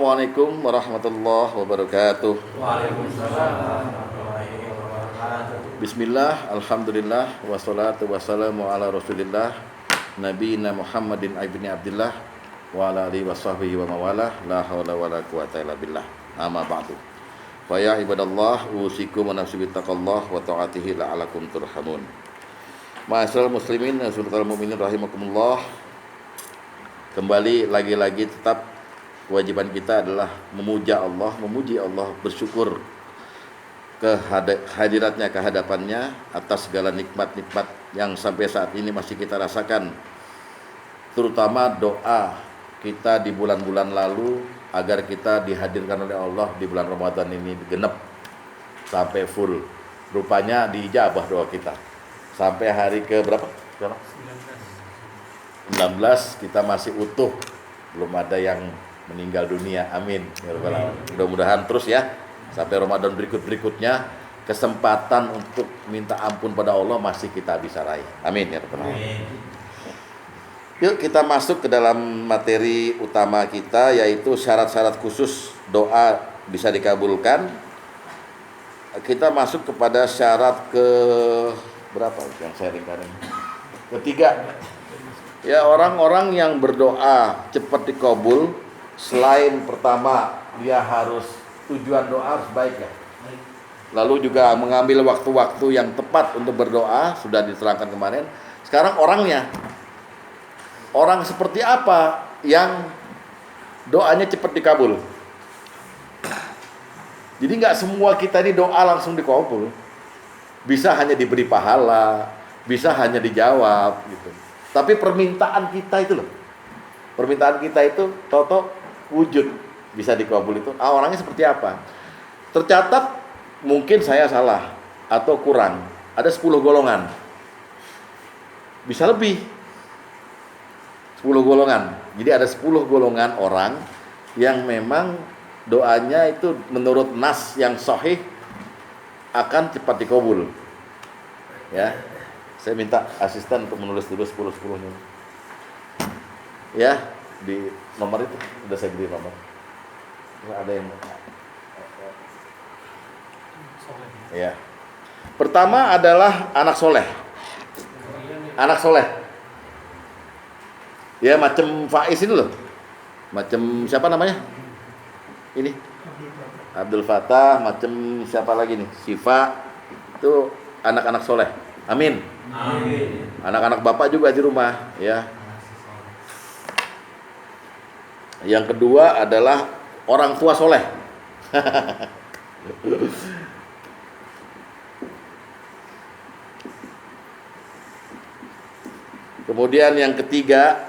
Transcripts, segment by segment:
Assalamualaikum warahmatullahi wabarakatuh. Waalaikumsalam warahmatullahi wabarakatuh. Bismillah, alhamdulillah, wassalatu wassalamu ala rasulillah Nabiyina Muhammadin ibni Abdillah wa ala alihi wa sahbihi wa mawalah. La hawla wa la quwata illa billah. Amma ba'du. Fa ya ibadallah, usikum wa nafsi bittaqallah wa ta'atihi la'alakum turhamun. Ma'asyiral muslimin, sultal mu'minin rahimakumullah. Kembali lagi-lagi tetap kewajiban kita adalah memuja Allah, memuji Allah, bersyukur kehadiratnya, kehadapannya atas segala nikmat-nikmat yang sampai saat ini masih kita rasakan. Terutama doa kita di bulan-bulan lalu agar kita dihadirkan oleh Allah di bulan Ramadan ini genep sampai full. Rupanya diijabah doa kita. Sampai hari ke berapa? 19 kita masih utuh. Belum ada yang meninggal dunia, amin ya rabbal alamin. Mudah-mudahan terus ya sampai Ramadan berikutnya kesempatan untuk minta ampun pada Allah masih kita bisa raih, amin ya rabbal alamin. Yuk kita masuk ke dalam materi utama kita, yaitu syarat-syarat khusus doa bisa dikabulkan. Kita masuk kepada syarat ke berapa yang saya ringkarin? Ketiga. Ya, orang-orang yang berdoa cepat dikabul, selain pertama dia harus tujuan doa harus baik ya. Lalu juga mengambil waktu-waktu yang tepat untuk berdoa, sudah diterangkan kemarin. Sekarang orangnya, orang seperti apa yang doanya cepat dikabul? Jadi nggak semua kita ini doa langsung dikabul. Bisa hanya diberi pahala, bisa hanya dijawab gitu. Tapi permintaan kita itu loh, permintaan kita itu toto wujud bisa dikabul itu. Orangnya seperti apa? Tercatat mungkin saya salah atau kurang. Ada 10 golongan. Bisa lebih. 10 golongan. Jadi ada 10 golongan orang yang memang doanya itu menurut nas yang sahih akan cepat dikabul. Ya. Saya minta asisten untuk menulis dulu 10-10-nya. Ya, di nomor itu sudah saya beri nomor. Ada yang ya. Pertama adalah anak soleh. Anak soleh. Ya, macam Faiz ini loh. Macam siapa namanya? Ini Abdul Fatah, macam siapa lagi nih? Sifa. Itu anak-anak soleh. Amin. Amin. Anak-anak bapak juga di rumah, ya. Yang kedua adalah orang tua soleh. Kemudian yang ketiga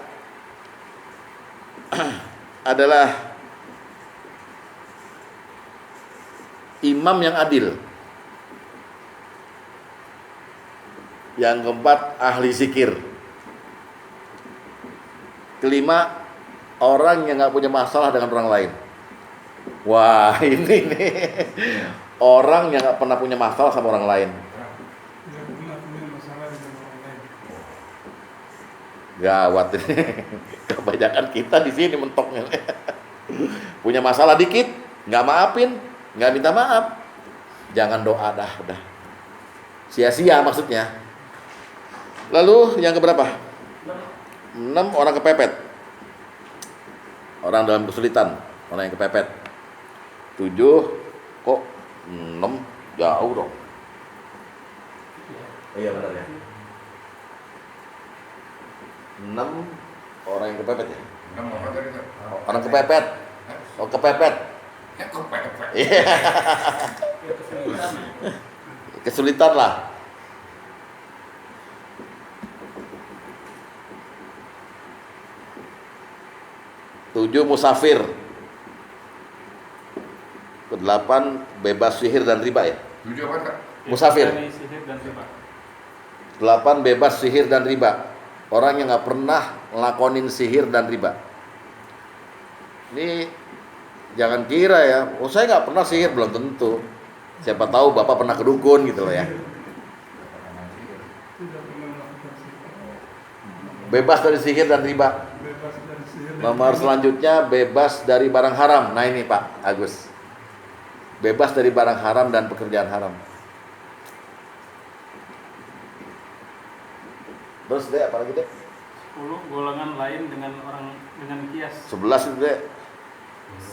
adalah imam yang adil. Yang keempat, ahli zikir. Kelima, orang yang nggak punya masalah dengan orang lain. Wah, ini nih orang yang nggak pernah punya masalah sama orang lain. Gawat ini. Kebanyakan kita di sini mentoknya. Punya masalah dikit, nggak maafin, nggak minta maaf. Jangan doa dah, udah. Sia-sia maksudnya. Lalu yang keberapa? 6, orang kepepet. Orang dalam kesulitan, orang yang kepepet. 7, kok 6 jauh dong. Iya benar ya. 6 orang yang kepepet ya. Orang kepepet. Oh, kepepet. Iya. Kesulitan lah. 7 musafir. 8 bebas sihir dan riba ya. 7 apa Kak? Musafir. 8 bebas sihir dan riba. Orang yang nggak pernah ngelakonin sihir dan riba. Ini jangan kira ya, oh saya nggak pernah sihir, belum tentu. Siapa tahu bapak pernah ke dukun gitu loh ya. Bebas dari sihir dan riba. Nomor selanjutnya bebas dari barang haram. Nah ini Pak Agus. Bebas dari barang haram dan pekerjaan haram. Terus deh apa lagi deh? 10 golongan lain dengan kias. 11 itu deh.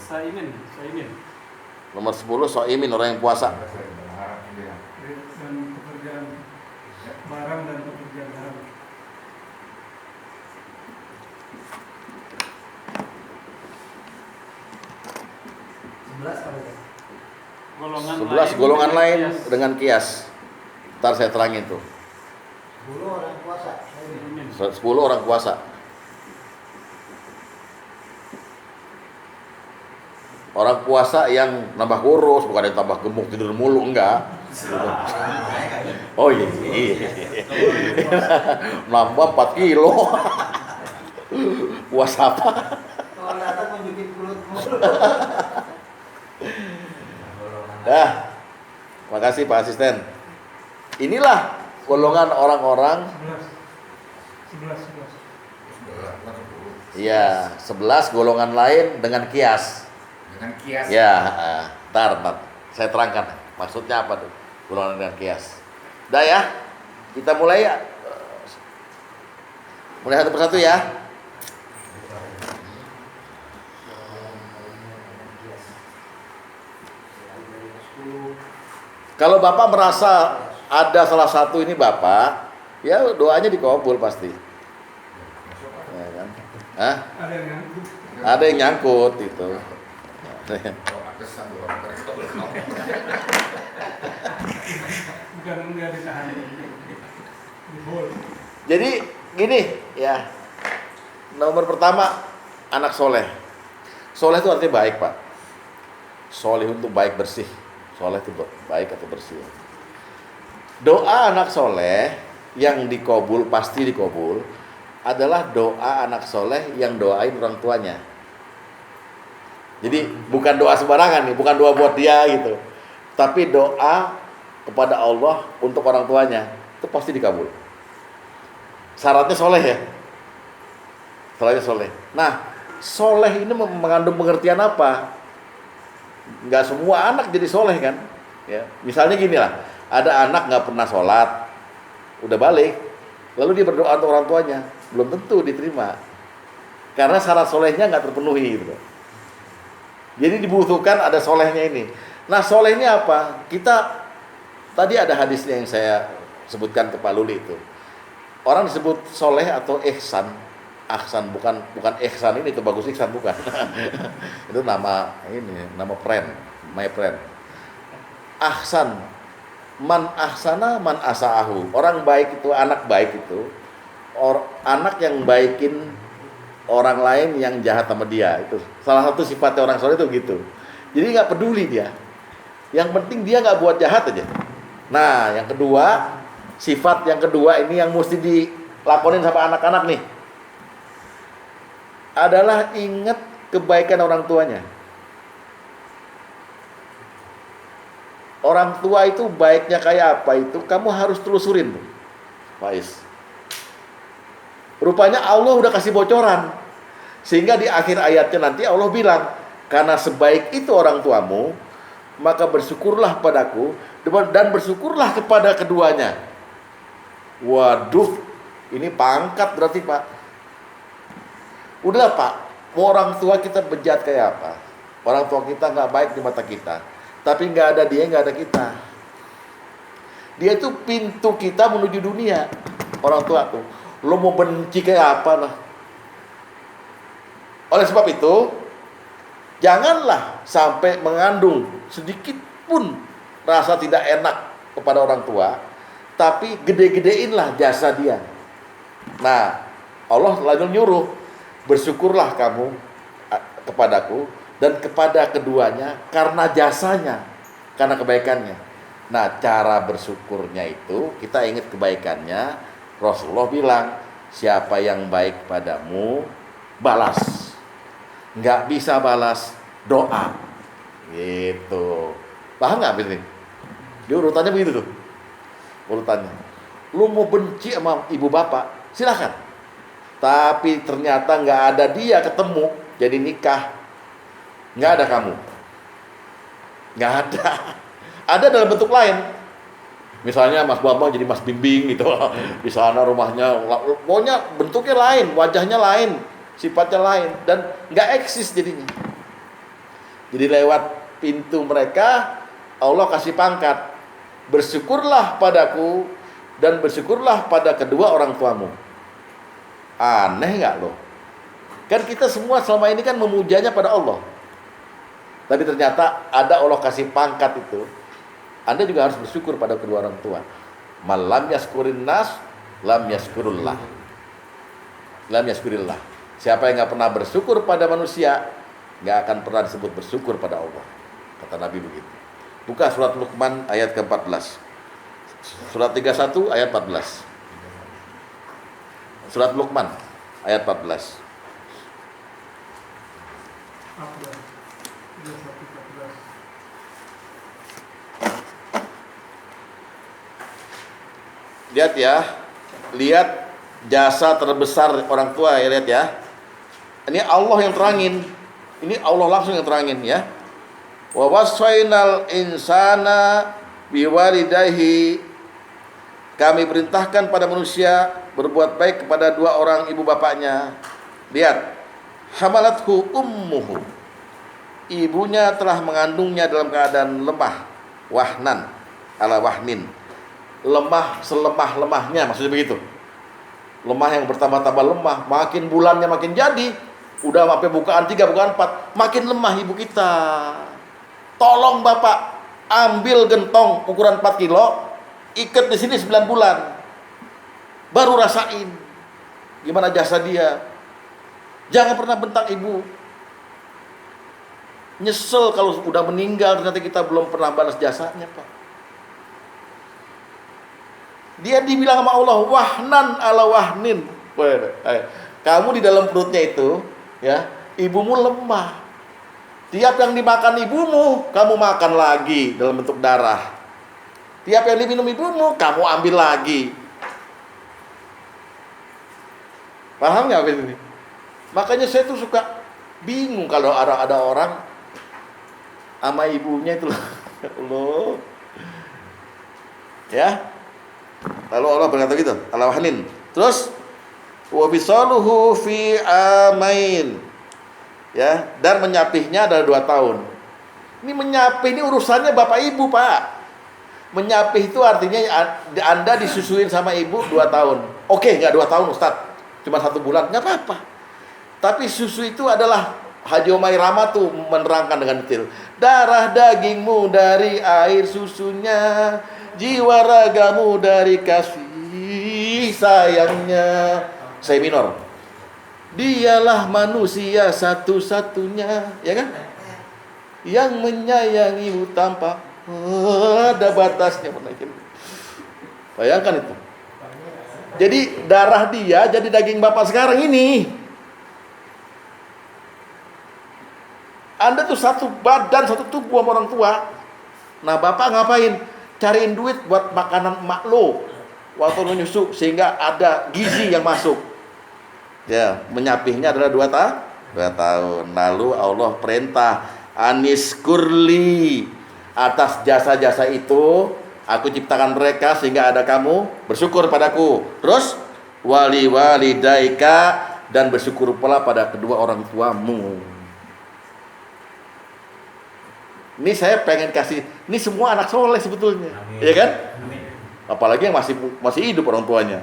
Saimin. Nomor 10 soimin, orang yang puasa. Dan pekerjaan barang dan pekerjaan haram. Golongan 11 golongan lain kias. dengan kias. Ntar saya terangin tuh. 10 orang puasa. Saimin. 10 orang puasa. Orang puasa yang nambah kurus, bukan yang tambah gemuk tidur mulu, enggak. Oh iya. Nambah 4 kilo. Puasa apa? Kalau datang nunjukin perut mulu. Makasih Pak Asisten. Inilah golongan orang-orang. 11. Iya, 11 golongan lain dengan kias. Dengan kias. Ya, ntar saya terangkan maksudnya apa tuh golongan dengan kias. Udah ya, kita mulai ya. Mulai satu persatu ya. Kalau Bapak merasa ada salah satu ini Bapak, ya doanya dikabul pasti. Ya kan? Hah? Ada yang ngangkut. Ada yang nyangkut itu. Bukan enggak ditahan. Dibol. Jadi gini ya, nomor pertama anak soleh. Soleh itu artinya baik Pak. Soleh untuk baik bersih. Soleh itu baik atau bersih. Doa anak soleh yang dikabul, pasti dikabul, adalah doa anak soleh yang doain orang tuanya. Jadi bukan doa sembarangan nih, bukan doa buat dia gitu, tapi doa kepada Allah untuk orang tuanya, itu pasti dikabul. Syaratnya soleh ya. Syaratnya soleh. Nah, soleh ini mengandung pengertian apa? Nggak semua anak jadi soleh kan? Ya, misalnya gini lah, ada anak nggak pernah sholat, udah balik, lalu dia berdoa untuk orang tuanya, belum tentu diterima, karena syarat solehnya nggak terpenuhi gitu. Jadi dibutuhkan ada solehnya ini. Nah, soleh ini apa? Kita tadi ada hadisnya yang saya sebutkan ke Pak Luli itu. Orang disebut soleh atau ihsan, ahsan, bukan ihsan ini itu bagus ihsan bukan. Itu nama ini, nama friend, my friend. Ahsan, man ahsana man asa'ahu. Orang baik itu, anak baik itu anak yang baikin orang lain yang jahat sama dia. Itu salah satu sifatnya orang soleh itu gitu. Jadi nggak peduli dia. Yang penting dia nggak buat jahat aja. Nah, yang kedua, sifat yang kedua ini yang mesti dilakonin sama anak-anak nih, adalah ingat kebaikan orang tuanya. Orang tua itu baiknya kayak apa itu kamu harus telusurin tuh, Faiz. Rupanya Allah udah kasih bocoran. Sehingga di akhir ayatnya nanti Allah bilang, karena sebaik itu orang tuamu, maka bersyukurlah padaku dan bersyukurlah kepada keduanya. Waduh, ini pangkat berarti Pak. Udahlah Pak, mau orang tua kita bejat kayak apa, orang tua kita nggak baik di mata kita, tapi nggak ada dia, nggak ada kita. Dia itu pintu kita menuju dunia. Orang tua tuh, lo mau benci kayak apa lah. Oleh sebab itu, janganlah sampai mengandung sedikit pun rasa tidak enak kepada orang tua, tapi gede-gedeinlah jasa dia. Nah, Allah lalu nyuruh, bersyukurlah kamu kepadaku dan kepada keduanya karena jasanya, karena kebaikannya. Nah, cara bersyukurnya itu kita ingat kebaikannya. Rasulullah bilang, siapa yang baik padamu, balas. Nggak bisa balas, doa. Gitu. Paham nggak ini? Dia urutannya begitu tuh. Urutannya. Lu mau benci sama ibu bapak, silakan. Tapi ternyata nggak ada dia ketemu, jadi nikah. Nggak ada kamu. Nggak ada. Ada dalam bentuk lain. Misalnya Mas Bambang jadi Mas Bimbing gitu. Di sana rumahnya, pokoknya bentuknya lain, wajahnya lain, sifatnya lain. Dan nggak eksis jadinya. Jadi lewat pintu mereka, Allah kasih pangkat. Bersyukurlah padaku dan bersyukurlah pada kedua orang tuamu. Aneh nggak loh? Kan kita semua selama ini kan memujanya pada Allah. Tapi ternyata ada Allah kasih pangkat itu. Anda juga harus bersyukur pada kedua orang tua. Malam yaskurin nas, lam yaskurullah. Lam yaskurillah. Siapa yang nggak pernah bersyukur pada manusia, nggak akan pernah disebut bersyukur pada Allah. Kata Nabi begitu. Buka surat Luqman ayat ke-14. Surat 31 ayat 14. Surat Luqman ayat 14. Lihat ya, lihat jasa terbesar orang tua ya, lihat ya. Ini Allah yang terangin. Ini Allah langsung yang terangin ya. Wa wasfainal insana biwalidayhi. Kami perintahkan pada manusia berbuat baik kepada dua orang ibu bapaknya. Lihat, hamalathu ummuhu. Ibunya telah mengandungnya dalam keadaan lemah, wahnan, ala wahnin. Lemah selemah-lemahnya, maksudnya begitu. Lemah yang bertambah-tambah lemah, makin bulannya makin jadi. Udah sampai bukaan 3, bukaan 4, makin lemah ibu kita. Tolong Bapak, ambil gentong ukuran 4 kilo, ikat di sini 9 bulan. Baru rasain gimana jasa dia. Jangan pernah bentak ibu. Nyesel kalau udah meninggal ternyata kita belum pernah balas jasanya, Pak. Dia dibilang sama Allah, wahnan ala wahnin. Kamu di dalam perutnya itu, ya, ibumu lemah. Tiap yang dimakan ibumu, kamu makan lagi dalam bentuk darah. Tiap yang diminum ibumu, kamu ambil lagi. Paham nggak ini? Makanya saya tuh suka bingung kalau ada orang sama ibunya itu loh. Ya. Lalu Allah berkata gitu, Al-Wahnin. Terus wa bisaluhu fi amain. Ya, dan menyapihnya adalah 2 tahun. Ini menyapih ini urusannya bapak ibu, Pak. Menyapih itu artinya Anda disusuin sama ibu 2 tahun. Oke, nggak 2 tahun Ustaz, cuma 1 bulan, nggak apa-apa. Tapi susu itu adalah Haji Omai Rama tuh menerangkan dengan detail. Darah dagingmu dari air susunya, jiwa ragamu dari kasih sayangnya. Saya minor. Dialah manusia satu-satunya, ya kan? Yang menyayangimu tanpa ada batasnya. Bayangkan itu. Jadi darah dia jadi daging bapak sekarang ini. Anda tuh satu badan, satu tubuh sama orang tua. Nah bapak ngapain? Cariin duit buat makanan emak lo waktu lo nyusu sehingga ada gizi yang masuk. Ya, menyapihnya adalah 2 tahun. Lalu Allah perintah, Anis kurli, atas jasa-jasa itu aku ciptakan mereka sehingga ada kamu bersyukur padaku. Terus wali walidaika, dan bersyukur pula pada kedua orang tuamu. Ini saya pengen kasih, ini semua anak soleh sebetulnya. Iya kan? Apalagi yang masih hidup orang tuanya.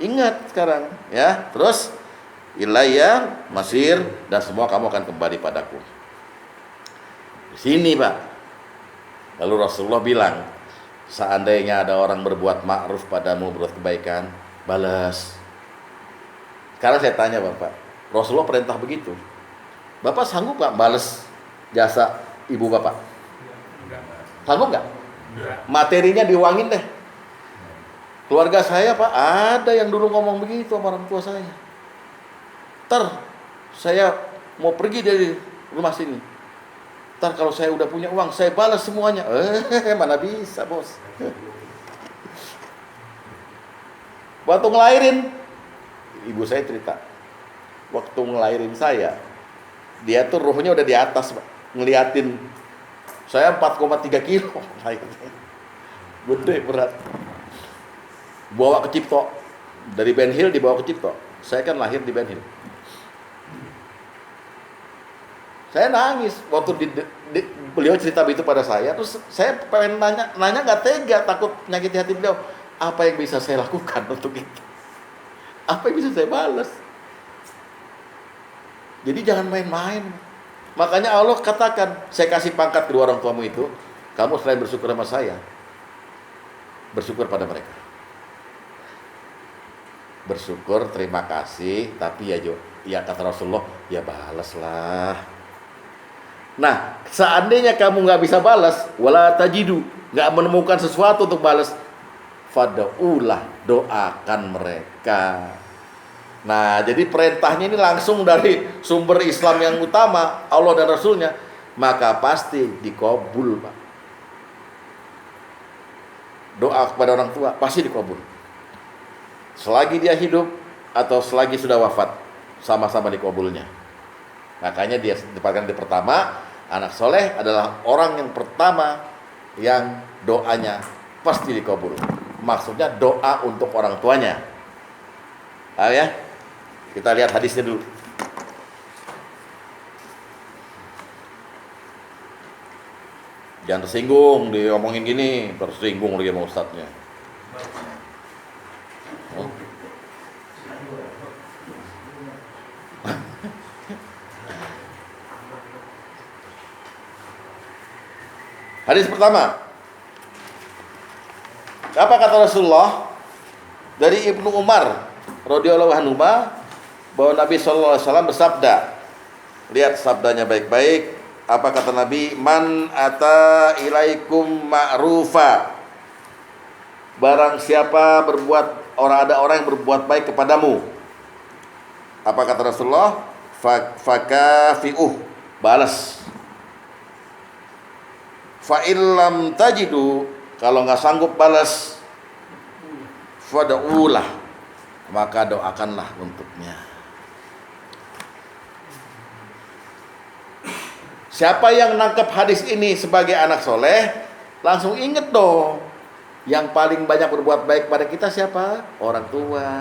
Ingat sekarang ya. Terus ilayya masir, dan semua kamu akan kembali padaku. Di sini, Pak. Lalu Rasulullah bilang, seandainya ada orang berbuat ma'ruf padamu, berbuat kebaikan, balas. Sekarang saya tanya Bapak, Rasulullah perintah begitu. Bapak sanggup nggak balas jasa ibu Bapak? Sanggup nggak? Materinya diuangin deh. Keluarga saya, Pak, ada yang dulu ngomong begitu sama orang tua saya. Saya mau pergi dari rumah sini. Kalau saya udah punya uang, saya balas semuanya. Mana bisa, Bos. Waktu ngelahirin, ibu saya cerita, waktu ngelahirin saya, dia tuh ruhnya udah di atas, Pak. Ngeliatin saya 4,3 kilo lahirnya. Gede, berat. Bawa ke Cipto. Dari Ben Hill dibawa ke Cipto. Saya kan lahir di Ben Hill. Saya nangis waktu beliau cerita itu pada saya. Terus saya pengen nanya nggak tega, takut nyakiti hati beliau. Apa yang bisa saya lakukan untuk itu? Apa yang bisa saya balas? Jadi jangan main-main. Makanya Allah katakan, saya kasih pangkat kedua orang tuamu itu, kamu selain bersyukur sama saya, bersyukur pada mereka. Bersyukur, terima kasih, tapi ya kata Rasulullah, ya balaslah. Nah, seandainya kamu nggak bisa balas, wala tajidu, nggak menemukan sesuatu untuk balas, fadaulah, doakan mereka. Nah, jadi perintahnya ini langsung dari sumber Islam yang utama, Allah dan Rasulnya, maka pasti dikabul, Pak. Doa kepada orang tua pasti dikabul. Selagi dia hidup atau selagi sudah wafat, sama-sama dikabulnya. Makanya dia dapatkan di pertama, anak soleh adalah orang yang pertama yang doanya pasti dikabul. Maksudnya doa untuk orang tuanya. Paham ya? Kita lihat hadisnya dulu. Jangan tersinggung, diomongin gini, tersinggung lagi sama ustadznya. Hadis pertama. Apa kata Rasulullah? Dari Ibnu Umar radhiyallahu anhu bahwa Nabi sallallahu alaihi wasallam bersabda. Lihat sabdanya baik-baik. Apa kata Nabi? Man ata ilaikum ma'rufa. Barang siapa ada orang yang berbuat baik kepadamu. Apa kata Rasulullah? Fakafi'uh. Balas. Fa illam tajidu, kalau nggak sanggup balas, fada'ulah, maka doakanlah untuknya. Siapa yang nangkep hadis ini sebagai anak soleh, langsung inget dong, yang paling banyak berbuat baik pada kita siapa? Orang tua.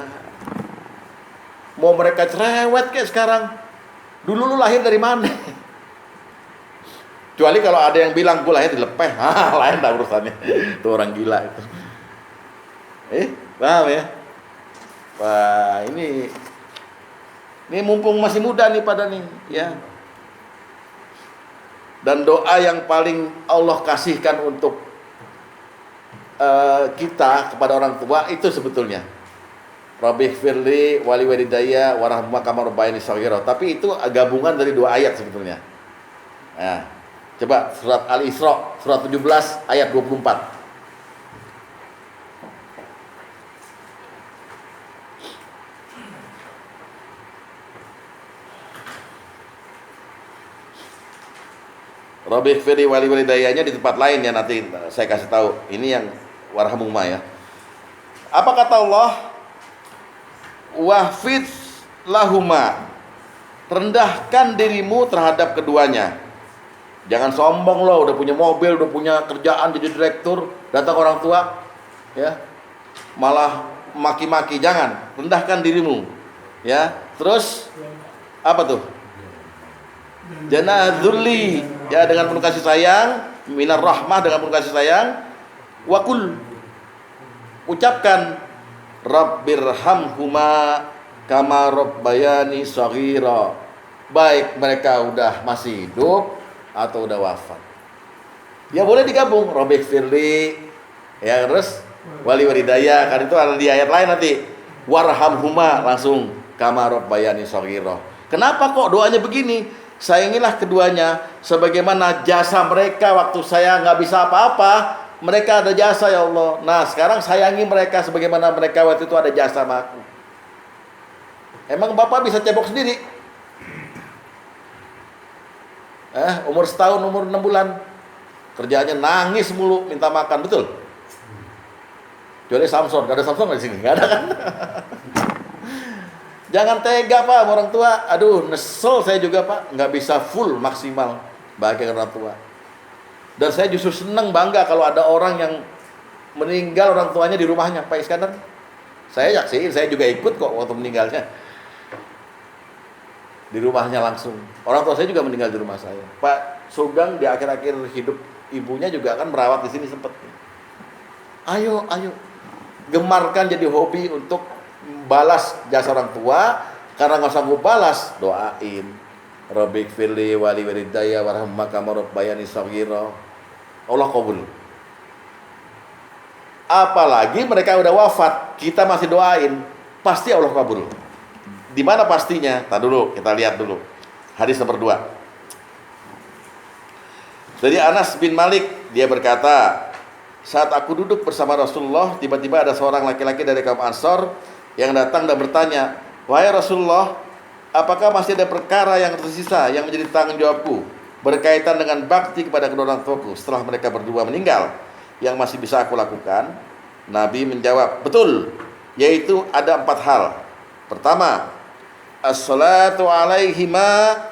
Mau mereka cerewet kayak sekarang, dulu lu lahir dari mana? Kecuali kalau ada yang bilang gue lahir di Lepeh, lain dah urusannya. Itu orang gila itu. Paham ya? Wah, ini mumpung masih muda nih pada nih, ya. Dan doa yang paling Allah kasihkan untuk kita kepada orang tua itu sebetulnya Rabbighfirli wali walidayya warhamhuma kama rabbayani shaghira. Tapi itu gabungan dari dua ayat sebetulnya. Nah, coba surat Al-Isra surat 17 ayat 24. Rabbighfirli wali walidayanya di tempat lain ya, nanti saya kasih tahu. Ini yang warhamhuma ya. Apa kata Allah? Wahfid lahuma. Rendahkan dirimu terhadap keduanya. Jangan sombong loh, udah punya mobil, udah punya kerjaan jadi direktur, datang orang tua ya malah maki-maki. Jangan, rendahkan dirimu ya. Terus apa tuh? Janadzulli, ya, dengan penuh kasih sayang, minar rahmah, dengan penuh kasih sayang. Wakul, ucapkan Rabbirhamhuma kama rabbayani shaghira. Baik mereka udah masih hidup atau udah wafat, ya boleh digabung Rabbighfirli ya, terus wali walidayya, kan itu ada di ayat lain nanti. Warhamhuma langsung kama rabbayani shaghira. Kenapa kok doanya begini? Sayangilah keduanya sebagaimana jasa mereka waktu saya nggak bisa apa-apa, mereka ada jasa ya Allah. Nah sekarang sayangi mereka sebagaimana mereka waktu itu ada jasa sama aku. Emang bapak bisa cebok sendiri? Umur setahun, umur 6 bulan, kerjaannya nangis mulu, minta makan, betul? Kecuali Samson, gak ada Samson di sini, gak ada kan? Jangan tega Pak sama orang tua. Aduh, nesel saya juga Pak, nggak bisa full maksimal bahagia orang tua. Dan saya justru senang bangga kalau ada orang yang meninggal orang tuanya di rumahnya. Pak Iskandar, saya yakin, saya juga ikut kok waktu meninggalnya. Di rumahnya langsung. Orang tua saya juga meninggal di rumah saya. Pak Sugeng di akhir-akhir hidup ibunya juga kan merawat di sini sempat. Ayo, gemarkan jadi hobi untuk balas jasa orang tua. Karena nggak sanggup balas, doain. Rabbik firli wali walidayya warhamma kama rabbayani shaghira. Allah kabul. Apalagi mereka udah wafat, kita masih doain, pasti Allah kabul. Di mana pastinya? Tadi dulu, kita lihat dulu. Hadis nomor 2. Dari Anas bin Malik, dia berkata, saat aku duduk bersama Rasulullah, tiba-tiba ada seorang laki-laki dari kaum Ansor yang datang dan bertanya, wahai Rasulullah, apakah masih ada perkara yang tersisa yang menjadi tanggung jawabku berkaitan dengan bakti kepada kedua orang tuaku setelah mereka berdua meninggal yang masih bisa aku lakukan? Nabi menjawab, betul, yaitu ada 4 hal. Pertama, as-salatu alaihima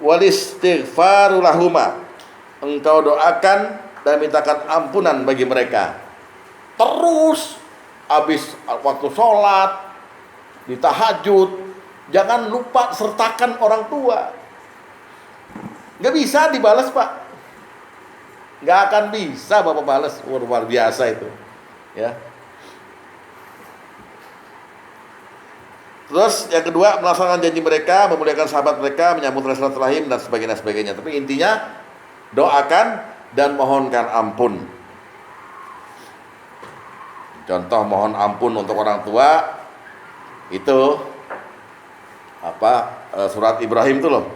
wal istighfaru lahuma. Engkau doakan dan mintakan ampunan bagi mereka. Terus habis waktu sholat, di tahajud, jangan lupa sertakan orang tua. Gak bisa dibalas Pak, gak akan bisa Bapak balas. Luar biasa itu ya. Terus yang kedua, melaksanakan janji mereka, memuliakan sahabat mereka, menyambut silaturahim dan sebagainya. Tapi intinya doakan dan mohonkan ampun. Contoh mohon ampun untuk orang tua itu surat Ibrahim itu loh.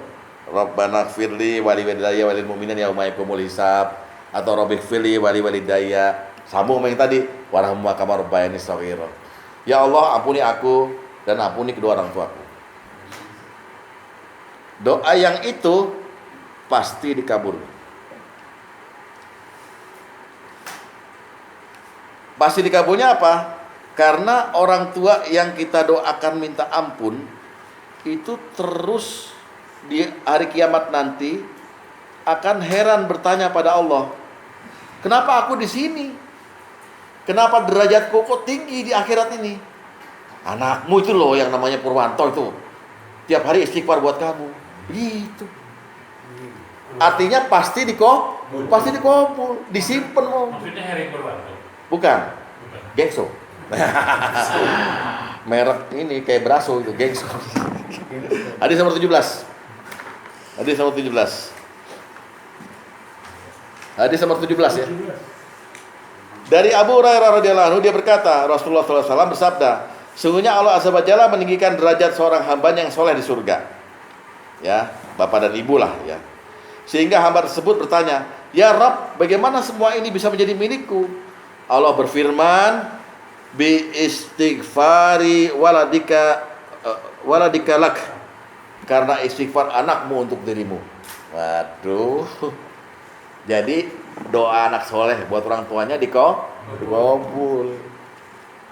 Rabbana firli wali walidayya walil mu'minin yauma yaqumul hisab, atau Rabbik firli wali walidayya. Sambung sama yang tadi, warhamma kama rabbayani shaghira. Ya Allah, ampuni aku dan ampuni kedua orang tuaku. Doa yang itu pasti dikabul. Pasti dikabulnya apa? Karena orang tua yang kita doakan minta ampun itu terus di hari kiamat nanti akan heran bertanya pada Allah, kenapa aku di sini? Kenapa derajatku kok tinggi di akhirat ini? Anakmu itu loh yang namanya Purwanto itu tiap hari istighfar buat kamu. Gitu. Artinya pasti dikabul, disimpan mau. Maksudnya Heri Purwanto? Bukan. Gengso. Merek ini kayak Braso itu, Gengso. Hadis nomor 17. Hadis nomor 17. Hadis nomor 17 ya. Dari Abu Hurairah radhiyallahu anhu, dia berkata, Rasulullah SAW bersabda, sungguhnya Allah azza wa jalla meninggikan derajat seorang hamba yang soleh di surga. Ya, bapak dan ibu lah ya. Sehingga hamba tersebut bertanya, ya Rabb, bagaimana semua ini bisa menjadi milikku? Allah berfirman, bi istighfari waladika lak, karena istighfar anakmu untuk dirimu. Waduh. Jadi doa anak soleh buat orang tuanya dikabul.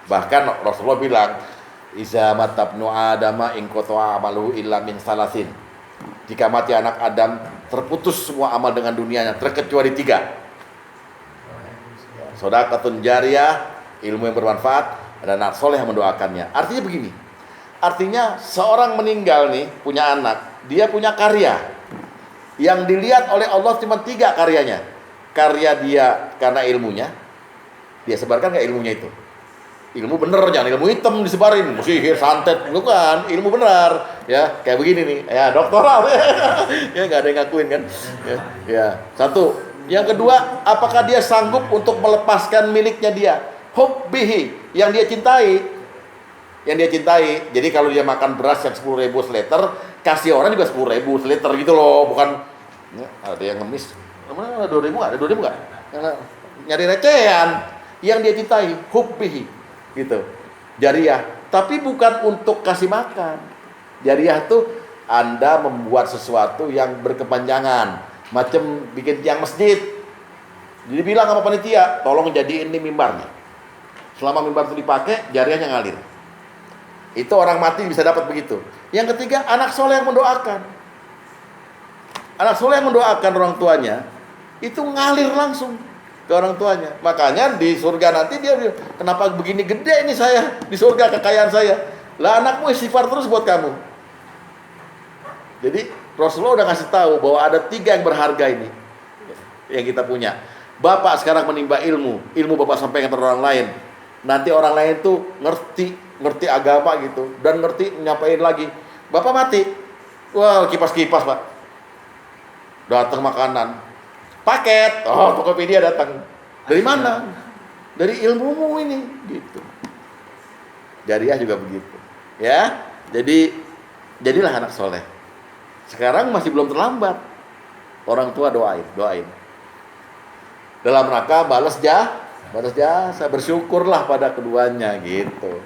Bahkan Rasulullah bilang, iza matabnu adama in qata'a amaluhu illa min salasin. Jika mati anak Adam, terputus semua amal dengan dunianya terkecuali 3. Shadaqatun jariyah, ilmu yang bermanfaat, dan anak soleh yang mendoakannya. Artinya begini. Artinya seorang meninggal nih, punya anak, dia punya karya. Yang dilihat oleh Allah cuma 3 karyanya. Karya dia karena ilmunya, dia sebarkan nggak ilmunya itu? Ilmu bener, jangan ilmu hitam disebarin, sihir, santet, bukan, ilmu benar. Ya, kayak begini nih, ya doktoral. Ya nggak ada yang ngakuin kan? Ya. Satu. Yang kedua, apakah dia sanggup untuk melepaskan miliknya dia? Hubbihi, yang dia cintai. Yang dia cintai. Jadi kalau dia makan beras yang 10.000 seliter, kasih orang juga 10.000 seliter gitu loh. Bukan, ya, ada yang ngemis. Ada 2.000 nggak? Ada 2.000 nggak? Nyari recehan. Yang dia cintai, hubbihi. Gitu. Jariyah. Tapi bukan untuk kasih makan. Jariyah tuh Anda membuat sesuatu yang berkepanjangan. Macam bikin tiang masjid. Jadi bilang sama panitia, tolong jadiin ini mimbarnya. Selama mimbar itu dipakai, jariahnya ngalir. Itu orang mati bisa dapat begitu. Yang ketiga, anak soleh yang mendoakan. Anak soleh yang mendoakan orang tuanya, itu ngalir langsung ke orang tuanya. Makanya di surga nanti dia bilang, kenapa begini gede ini saya di surga kekayaan saya. Lah anakmu istighfar terus buat kamu. Jadi Rasulullah udah ngasih tahu bahwa ada 3 yang berharga ini yang kita punya. Bapak sekarang menimba ilmu Bapak sampaikan ke orang lain. Nanti orang lain tuh ngerti agama gitu dan ngerti nyampain lagi. Bapak mati, wah kipas-kipas Pak, datang makanan, paket, Tokopedia datang. Dari mana? Dari ilmumu ini, gitu. Jariah juga begitu, ya. Jadilah anak soleh. Sekarang masih belum terlambat. Orang tua doain. Dalam rangka balas jasa, bersyukurlah pada keduanya, gitu.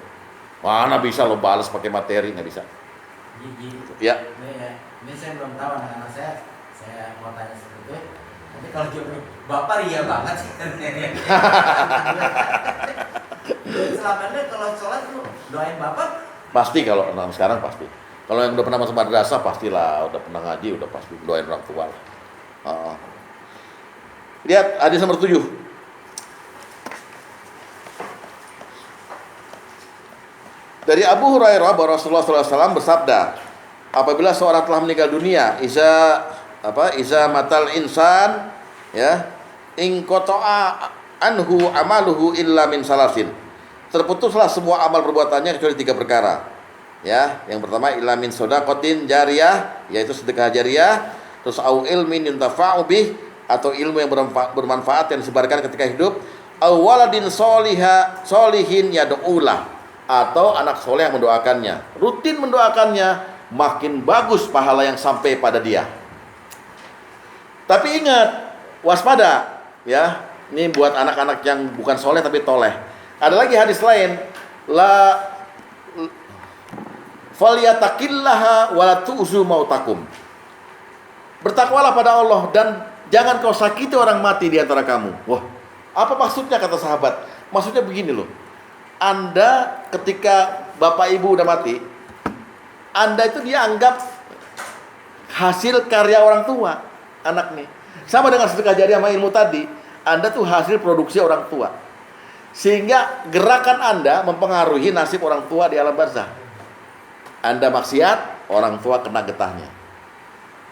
Mana bisa lo balas pakai materi, nggak bisa. Ya. Ini saya belum tahu anak-anak saya mau tanya seperti itu. Nanti kalau dia bilang, Bapak ria banget sih. Selama ini kalau sholat lu doain Bapak? Pasti kalau anak sekarang pasti. Kalau yang udah pernah masuk madrasah pastilah, udah pernah ngaji, udah pasti doain orang tua lah. Lihat hadis nomor 7. Dari Abu Hurairah bahwa Rasulullah SAW bersabda, apabila seorang telah meninggal dunia, iza matal insan, ya, in qata'a anhu amaluhu illa min salasin. Terputuslah semua amal perbuatannya kecuali 3 perkara. Ya, yang pertama illa min shadaqatin jariyah, yaitu sedekah jariyah, terus au ilmin yuntafa'u bih, atau ilmu yang bermanfaat yang disebarkan ketika hidup, au waladin sholihin yad'ulah, atau anak soleh yang mendoakannya. Rutin mendoakannya, makin bagus pahala yang sampai pada dia. Tapi ingat, waspada ya. Ini buat anak-anak yang bukan soleh tapi toleh. Ada lagi hadis lain, la falyataqillaha wa la tu'zu mautakum. Bertakwalah pada Allah dan jangan kau sakiti orang mati di antara kamu. Wah, apa maksudnya kata sahabat? Maksudnya begini loh. Anda ketika bapak ibu udah mati, Anda itu dianggap hasil karya orang tua, anak nih. Sama dengan sedekah jariah sama ilmu tadi, Anda tuh hasil produksi orang tua. Sehingga gerakan Anda mempengaruhi nasib orang tua di alam barzah. Anda maksiat, orang tua kena getahnya.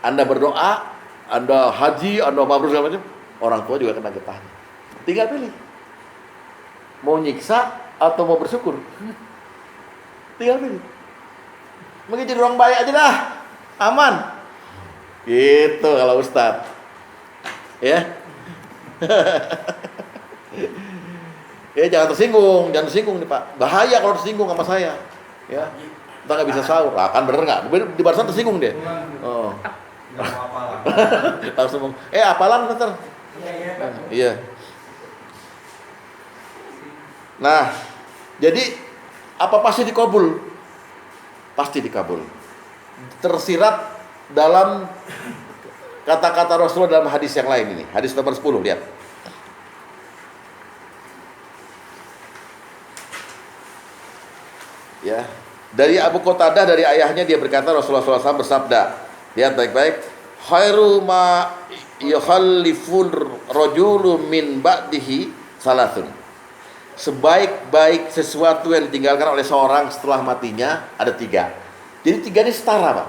Anda berdoa, Anda haji, Anda mabrur segala macam, orang tua juga kena getahnya. Tinggal pilih. Mau nyiksa atau mau bersyukur? Tinggal pilih. Mungkin jadi orang baik aja dah, aman. Gitu kalau Ustadz. Ya. Ya jangan tersinggung nih Pak. Bahaya kalau tersinggung sama saya. Ya. Kita nggak bisa sahur. Kan bener nggak? Di barusan tersinggung dia. Oh. Langsung apalan Ustaz. Iya. Nah, jadi apa pasti dikabul? Pasti dikabul. Tersirat dalam kata-kata Rasulullah dalam hadis yang lain ini. Hadis nomor 10, lihat. Ya, dari Abu Qatadah dari ayahnya dia berkata Rasulullah SAW bersabda, lihat baik-baik, khairu ma yukhallifur rajulu min ba'dihi salasun. Sebaik-baik sesuatu yang ditinggalkan oleh seorang setelah matinya ada 3. Jadi 3 ini setara Pak,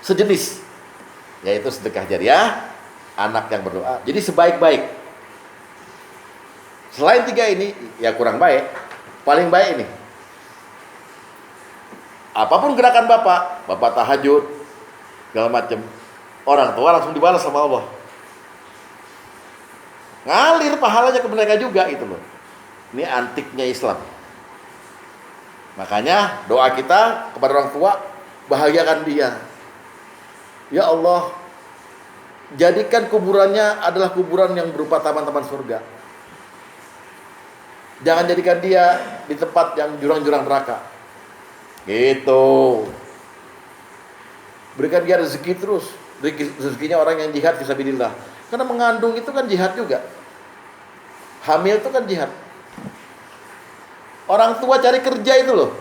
sejenis, yaitu sedekah jariah, anak yang berdoa. Jadi sebaik-baik. Selain 3 ini ya kurang baik. Paling baik ini, apapun gerakan bapak tahajud segala macam, orang tua langsung dibalas sama Allah, ngalir pahalanya ke mereka juga itu loh. Ini antiknya Islam. Makanya doa kita kepada orang tua, bahagiakan dia. Ya Allah, jadikan kuburannya adalah kuburan yang berupa taman-taman surga. Jangan jadikan dia di tempat yang jurang-jurang neraka. Gitu. Berikan dia rezeki terus. Rezekinya orang yang jihad fisabilillah. Karena mengandung itu kan jihad juga. Hamil itu kan jihad. Orang tua cari kerja itu loh.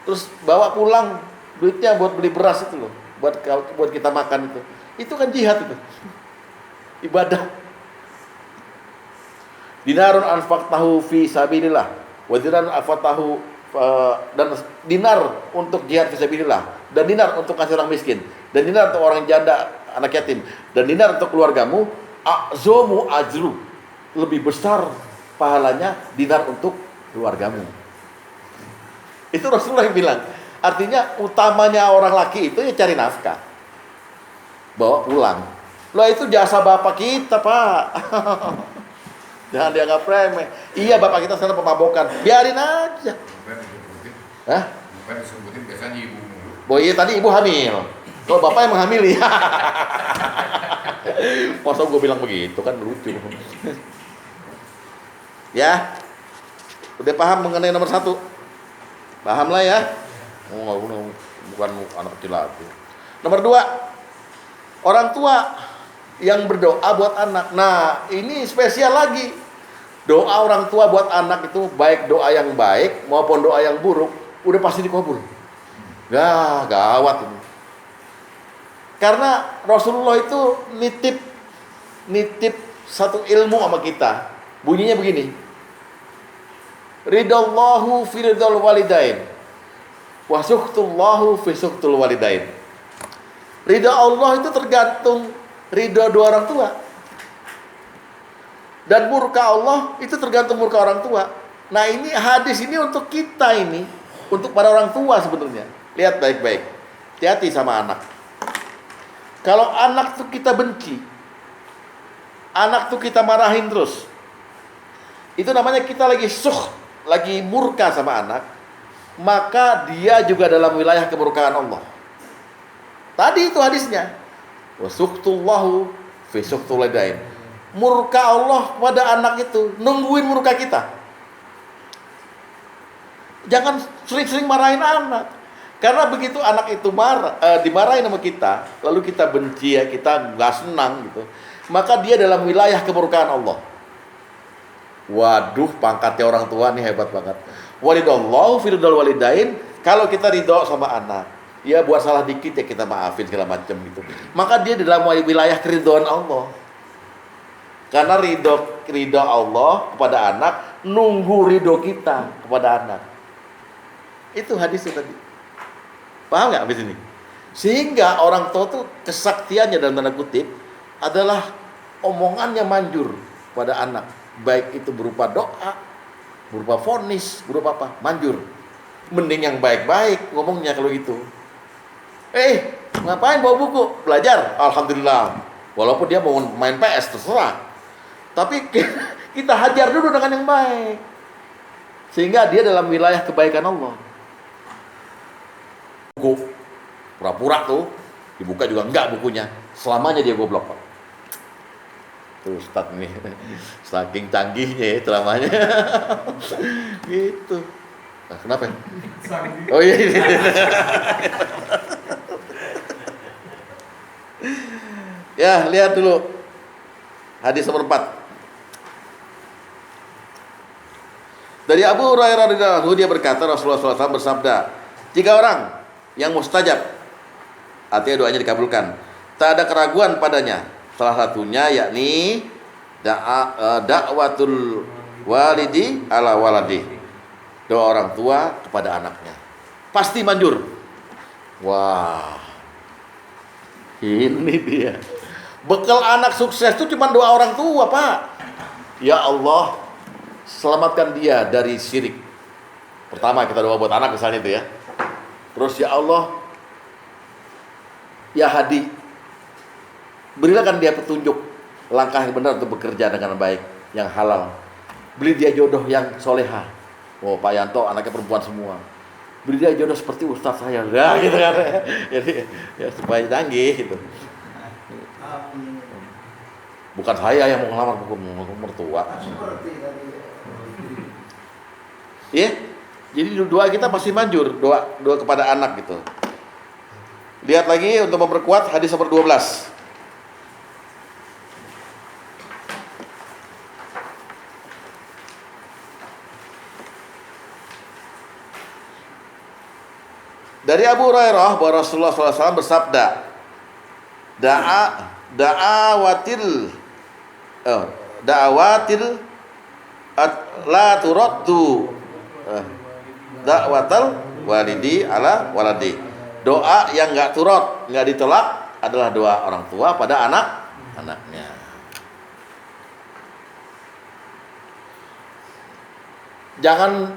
terus bawa pulang duitnya buat beli beras itu loh, buat kita makan itu kan jihad itu, ibadah. Dinarun anfaqtahu fi sabilillah wa dinarun anfaqtahu dan dinar untuk jihad fi sabilillah, dan dinar untuk kasih orang miskin, dan dinar untuk orang janda, anak yatim, dan dinar untuk keluargamu, a'zamu ajru, lebih besar pahalanya dinar untuk keluargamu. Itu Rasulullah yang bilang. Artinya utamanya orang laki itu ya cari nafkah, bawa pulang. Loh itu jasa bapak kita, Pak. Jangan dianggap remeh. Iya, bapak kita sana pemabokan, biarin aja. Bukan disebutin. Hah? Bukan disebutin, biasanya ibu mulu. Oh iya, tadi ibu hamil. Kalau bapak yang menghamili. Masa gue bilang begitu kan lucu. Ya, udah paham mengenai nomor 1? Paham lah ya. Oh, bukan anak kecil lagi. Nomor 2, orang tua yang berdoa buat anak. Nah, ini spesial lagi. Doa orang tua buat anak itu, baik doa yang baik maupun doa yang buruk, udah pasti dikabul. Nah, gawat ini. Karena Rasulullah itu nitip satu ilmu sama kita. Bunyinya begini. Ridallahu fi ridal walidain wa suhtullahu fi suhtul walidain. Ridha Allah itu tergantung ridha dua orang tua. Dan murka Allah itu tergantung murka orang tua. Nah, ini hadis ini untuk kita ini, untuk para orang tua sebenarnya. Lihat baik-baik. Hati-hati sama anak. Kalau anak tuh kita benci, anak tuh kita marahin terus, itu namanya kita lagi murka sama anak, maka dia juga dalam wilayah kemurkaan Allah. Tadi itu hadisnya. Wa suqtullahu fi suqtul walidain. Murka Allah pada anak itu nungguin murka kita. Jangan sering-sering marahin anak. Karena begitu anak itu dimarahin sama kita, lalu kita benci ya, kita nggak senang gitu, maka dia dalam wilayah kemurkaan Allah. Waduh, pangkatnya orang tua nih hebat banget. Walidallahu firidal walidain. Kalau kita ridho sama anak, ya buat salah dikit ya kita maafin segala macam gitu, maka dia dalam wilayah keridhaan Allah. Karena ridho Allah kepada anak, nunggu ridho kita kepada anak. Itu hadisnya tadi. Paham nggak habis ini? Sehingga orang tua tuh kesaktiannya dalam tanda kutip adalah omongannya manjur pada anak, baik itu berupa doa, berupa vonis, berupa apa, manjur. Mending yang baik-baik ngomongnya kalau gitu. Ngapain bawa buku? Belajar? Alhamdulillah. Walaupun dia mau main PS terserah. Tapi kita hajar dulu dengan yang baik. Sehingga dia dalam wilayah kebaikan Allah. Buku pura-pura tuh dibuka juga enggak bukunya, selamanya dia goblok, Pak. Tuh Ustaz nih saking canggihnya ya ceramahnya. Gitu. Nah, kenapa? Oh iya. Ya, lihat dulu hadis nomor 4. Dari Abu Hurairah radhiyallahu anhu, dia berkata, Rasulullah SAW bersabda, 3 orang yang mustajab, artinya doanya dikabulkan, tak ada keraguan padanya. Salah satunya yakni da'watul walidi ala waladi, doa orang tua kepada anaknya, pasti manjur. Wah, ini dia bekal anak sukses itu cuma doa orang tua, Pak. Ya Allah, selamatkan dia dari syirik. Pertama kita doa buat anak misalnya itu ya. Terus ya Allah, ya Hadi, berilah kan dia petunjuk langkah yang benar untuk bekerja dengan baik, yang halal. Beri dia jodoh yang soleha. Oh, Pak Yanto anaknya perempuan semua. Beri dia jodoh seperti ustaz saya. Ya gitu kan. Jadi ya supaya canggih gitu. Bukan saya yang mau ngelamar, bukan mertua. Seperti tadi. Iya. Jadi doa kita pasti manjur, doa kepada anak gitu. Lihat lagi untuk memperkuat hadis nomor 12. Dari Abu Hurairah bahwa Rasulullah SAW bersabda, da'awatil la turaddu da'watal walidi ala waladi. Doa yang enggak turut, enggak ditolak adalah doa orang tua pada anak-anaknya. Jangan,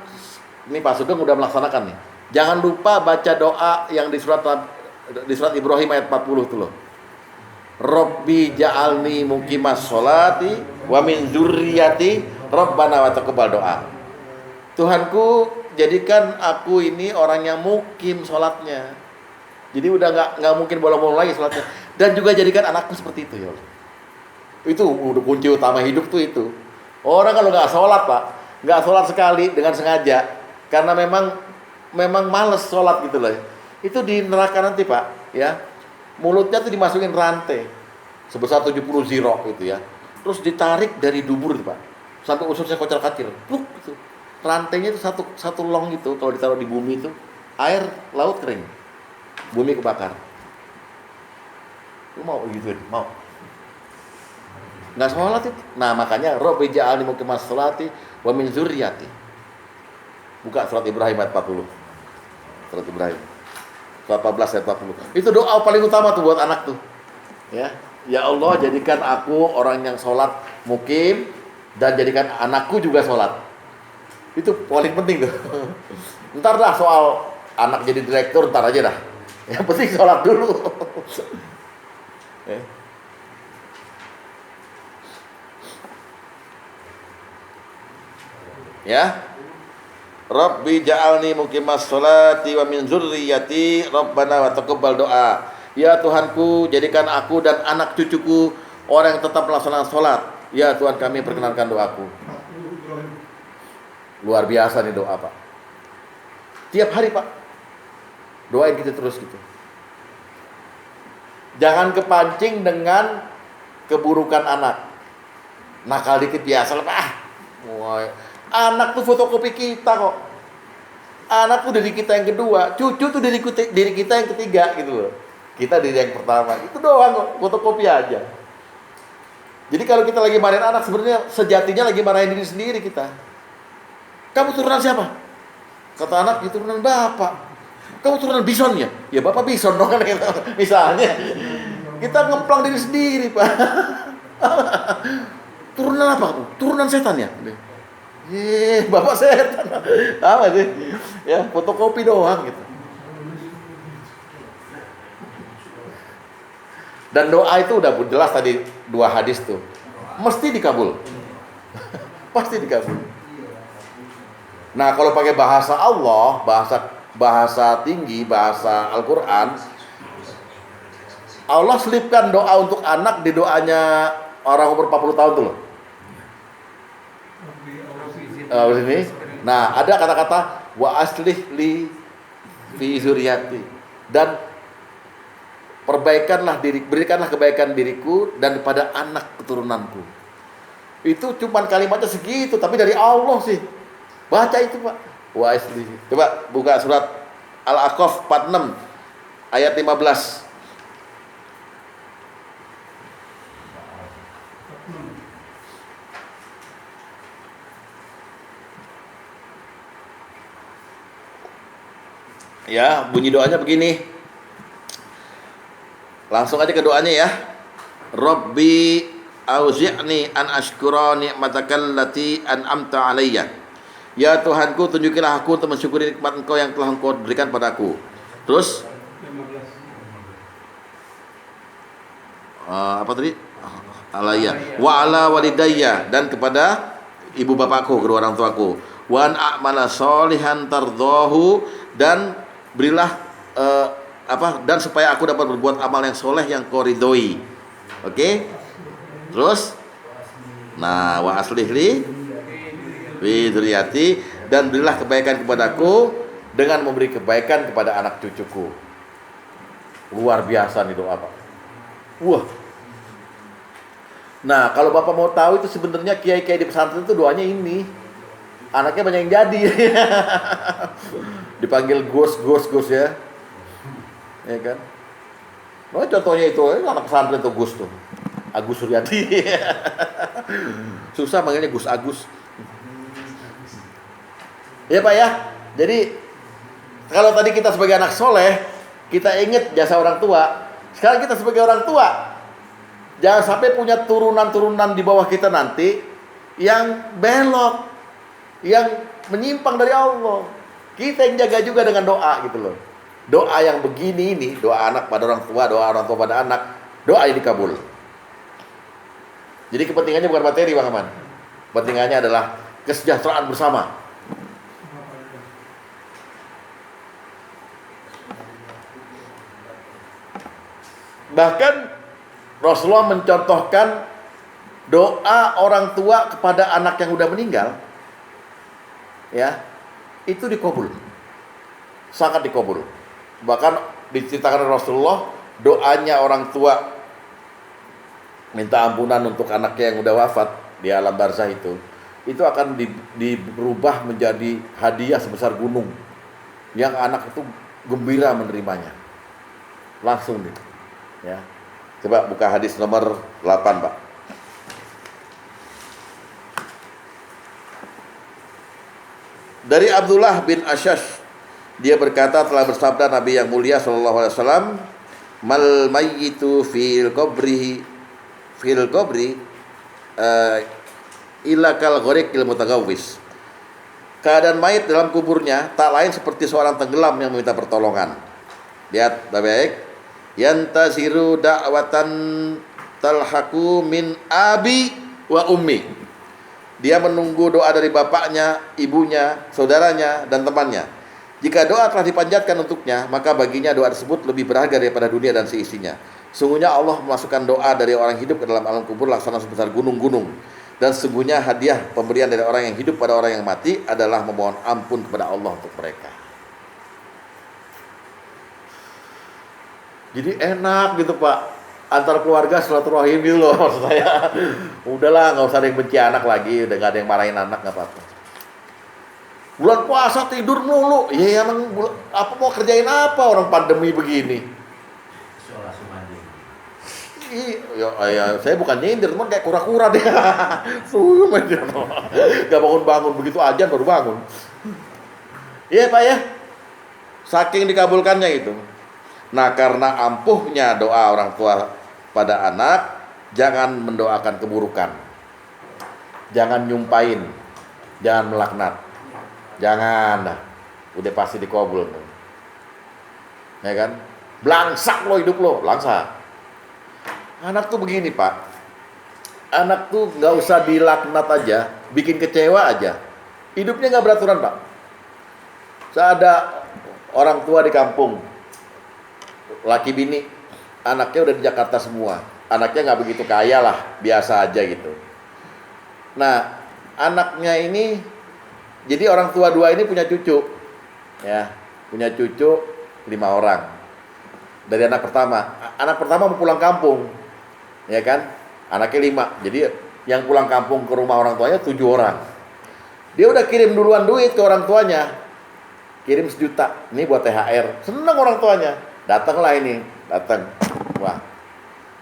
ini Pak Sugeng udah melaksanakan nih. Jangan lupa baca doa yang di surat Ibrahim ayat 40 itu loh. Rabbi ja'alni muqimas sholati wa min dzurriyyati rabbana wa taqabbal doa. Tuhanku, jadikan aku ini orang yang mukim sholatnya. Jadi udah nggak mungkin bolong-bolong lagi sholatnya. Dan juga jadikan anakku seperti itu ya Allah. Itu udah kunci utama hidup tuh itu. Orang kalau nggak sholat Pak, nggak sholat sekali dengan sengaja, karena memang males sholat gitu loh. Itu di neraka nanti Pak, ya. Mulutnya tuh dimasukin rantai sebesar 70 zirok gitu ya. Terus ditarik dari dubur Pak, sampai ususnya kocar-kacir. Pluk gitu. Rantainya itu satu long itu, kalau ditaruh di bumi itu, air laut kering, bumi kebakar. Lu mau gituin? Mau? Nggak sholat itu. Nah makanya Rabbi ja'alni muqimas sholati wa min dzurriyyati. Buka surat Ibrahim ayat 40. Surat Ibrahim surat 14 ayat 40. Itu doa paling utama tuh buat anak tuh. Ya Allah, jadikan aku orang yang sholat mukim, dan jadikan anakku juga sholat. Itu paling penting tuh. Ntar dah soal anak jadi direktur, ntar aja dah. Yang penting sholat dulu. Ya. Rabbi ja'alni muqimas sholati wa min dzurriyyati rabbana wa taqabbal doa. Ya Tuhanku, jadikan aku dan anak cucuku orang yang tetap melaksanakan sholat. Ya Tuhan kami, perkenankan doaku. Luar biasa nih doa Pak. Tiap hari Pak, doain kita terus gitu. Jangan kepancing dengan keburukan anak. Nakal dikit biasa lah Pak. Anak tuh fotokopi kita kok. Anak tuh diri kita yang kedua, cucu tuh diri kita yang ketiga gitu loh. Kita diri yang pertama. Itu doang kok, fotokopi aja. Jadi kalau kita lagi marahin anak, sebenarnya sejatinya lagi marahin diri sendiri kita. Kamu turunan siapa? Kata anak, itu turunan bapak. Kamu turunan bison ya? Ya bapak bison dong kan gitu. Misalnya. Kita ngemplang diri sendiri Pak. Turunan apa? Turunan setan ya? Bapak setan. Apa sih? Ya, fotokopi doang gitu. Dan doa itu udah jelas tadi 2 hadis tuh. Mesti dikabul. Pasti dikabul. Nah, kalau pakai bahasa Allah, bahasa tinggi, bahasa Al-Qur'an, Allah selipkan doa untuk anak di doanya orang umur 40 tahun tuh loh. Sini. Nah, ada kata-kata wa aslih li fi zuriyati, dan berikanlah kebaikan diriku dan kepada anak keturunanku. Itu cuman kalimatnya segitu, tapi dari Allah sih. Baca itu Pak. Wa aslih. Coba buka surat Al-Aqaf 46 ayat 15. Ya, bunyi doanya begini. Langsung aja ke doanya ya. Rabbi auzi'ni an ashkura ni'matakal lati an'amta alayya. Ya Tuhanku, tunjukilah aku untuk mensyukuri nikmat Engkau yang telah Engkau berikan padaku. Terus apa tadi? Alayya wa ala walidayya, dan kepada ibu bapakku, kedua orang tuaku. Wa an a'mala sholihan tardahu, dan berilah dan supaya aku dapat berbuat amal yang soleh yang Kau ridhoi. Oke? Terus nah, wa aslih li fi dzurriyyati, dan berilah kebaikan kepadaku dengan memberi kebaikan kepada anak cucuku. Luar biasa nih doa Pak. Wah. Nah, kalau Bapak mau tahu itu sebenarnya kiai-kiai di pesantren itu doanya ini. Anaknya banyak yang jadi. Dipanggil gos ya. Ya kan? Oh, contohnya itu anak pesantren tuh Gus tuh. Agus Suryadi. Susah manggilnya Gus Agus. Ya Pak ya. Jadi kalau tadi kita sebagai anak soleh, kita ingat jasa orang tua. Sekarang kita sebagai orang tua, jangan sampai punya turunan-turunan di bawah kita nanti yang belok, yang menyimpang dari Allah. Kita yang jaga juga dengan doa gitu loh. Doa yang begini ini, doa anak pada orang tua, doa orang tua pada anak, doa yang dikabul. Jadi kepentingannya bukan materi Bang Aman. Kepentingannya adalah kesejahteraan bersama. Bahkan Rasulullah mencontohkan doa orang tua kepada anak yang udah meninggal, ya, itu dikabul, sangat dikabul. Bahkan diceritakan oleh Rasulullah, doanya orang tua minta ampunan untuk anaknya yang udah wafat di alam barzah itu akan dirubah menjadi hadiah sebesar gunung, yang anak itu gembira menerimanya langsung nih. Ya. Coba buka hadis nomor 8, Pak. Dari Abdullah bin Ashash, dia berkata, telah bersabda Nabi yang mulia sallallahu alaihi wasallam, mal mayyitu fil qabri illa kal ghariqil mutagawwis. Keadaan mayit dalam kuburnya tak lain seperti seorang tenggelam yang meminta pertolongan. Lihat baik-baik. Yantasiru da'watan talhaku min abi wa ummi. Dia menunggu doa dari bapaknya, ibunya, saudaranya, dan temannya. Jika doa telah dipanjatkan untuknya, maka baginya doa tersebut lebih berharga daripada dunia dan seisinya. Sungguhnya Allah memasukkan doa dari orang hidup ke dalam alam kubur laksana sebesar gunung-gunung. Dan sesungguhnya hadiah pemberian dari orang yang hidup pada orang yang mati adalah memohon ampun kepada Allah untuk mereka. Jadi enak gitu Pak, antar keluarga silaturahim gitu loh maksud saya. Udahlah, nggak usah ada yang benci anak lagi, udah nggak ada yang marahin anak, nggak apa-apa. Bulan puasa tidur mulu, ya emang apa mau kerjain apa orang pandemi begini? Isolasi mandiri. Ya, saya bukan nyindir, teman kayak kura-kura deh. Gak bangun-bangun begitu aja baru bangun. Iya Pak ya, saking dikabulkannya itu. Nah, karena ampuhnya doa orang tua pada anak, jangan mendoakan keburukan, jangan nyumpain, jangan melaknat, jangan, udah pasti dikabul, ya kan? Belangsak lo hidup lo, langsak. Anak tuh begini Pak, anak tuh nggak usah dilaknat aja, bikin kecewa aja, hidupnya nggak beraturan Pak. Saya ada orang tua di kampung, laki bini, anaknya udah di Jakarta semua. Anaknya nggak begitu kaya lah, biasa aja gitu. Nah, anaknya ini, jadi orang tua dua ini punya cucu, ya, punya cucu 5 orang. Dari anak pertama mau pulang kampung, ya kan? Anaknya 5, jadi yang pulang kampung ke rumah orang tuanya 7 orang. Dia udah kirim duluan duit ke orang tuanya, kirim 1 juta, ini buat THR. Seneng orang tuanya. Datanglah ini, wah,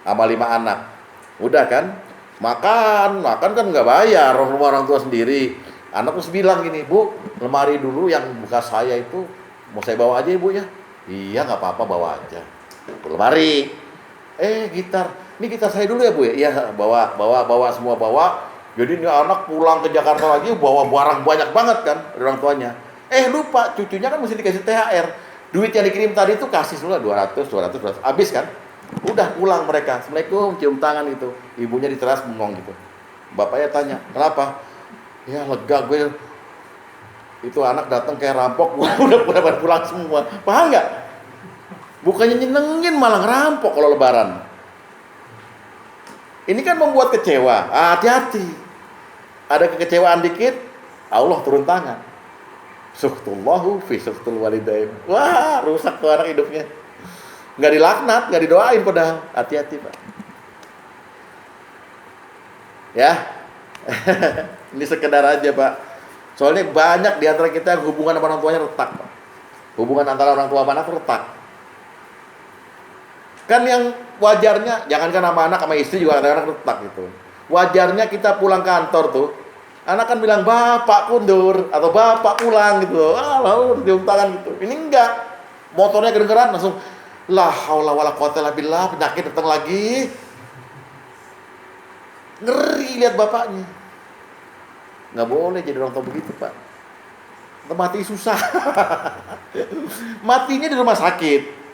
sama 5 anak, udah kan, makan kan nggak bayar, rumah orang tua sendiri. Anak terus bilang gini, Bu, lemari dulu yang bekas saya itu, mau saya bawa aja Ibu ya? Iya nggak apa-apa, bawa aja. Lemari, gitar, ini gitar saya dulu ya Bu ya? Iya, bawa semua bawa. Jadi ini anak pulang ke Jakarta lagi, bawa barang banyak banget kan, dari orang tuanya. Lupa, cucunya kan mesti dikasih THR. Duit yang dikirim tadi itu kasih semula 200, habis kan? Udah pulang mereka, Assalamualaikum, cium tangan gitu. Ibunya di teras bengong gitu. Bapaknya tanya, kenapa? Ya lega gue. Itu anak datang kayak rampok, udah pulang semua. Paham nggak? Bukannya nyenengin malah ngerampok kalau lebaran. Ini kan membuat kecewa. Hati-hati. Ada kekecewaan dikit, Allah turun tangan. Suhtullahu fi suhtul walidain. Wah, rusak tuh anak hidupnya. Nggak dilaknat, nggak didoain padahal. Hati-hati Pak. Ya. Ini sekedar aja Pak. Soalnya banyak di antara kita yang hubungan sama orang tuanya retak Pak. Hubungan antara orang tua sama anak retak. Kan yang wajarnya, jangankan sama anak, sama istri juga kadang-kadang retak gitu. Wajarnya kita pulang kantor tuh, anak kan bilang, bapak kundur, atau bapak pulang gitu. Lalu cium tangan gitu. Ini enggak. Motornya kedengeran langsung, la haula wala quwata illa billah, penyakit datang lagi. Ngeri lihat bapaknya. Nggak boleh jadi orang tua begitu, Pak. Mati susah. Matinya di rumah sakit.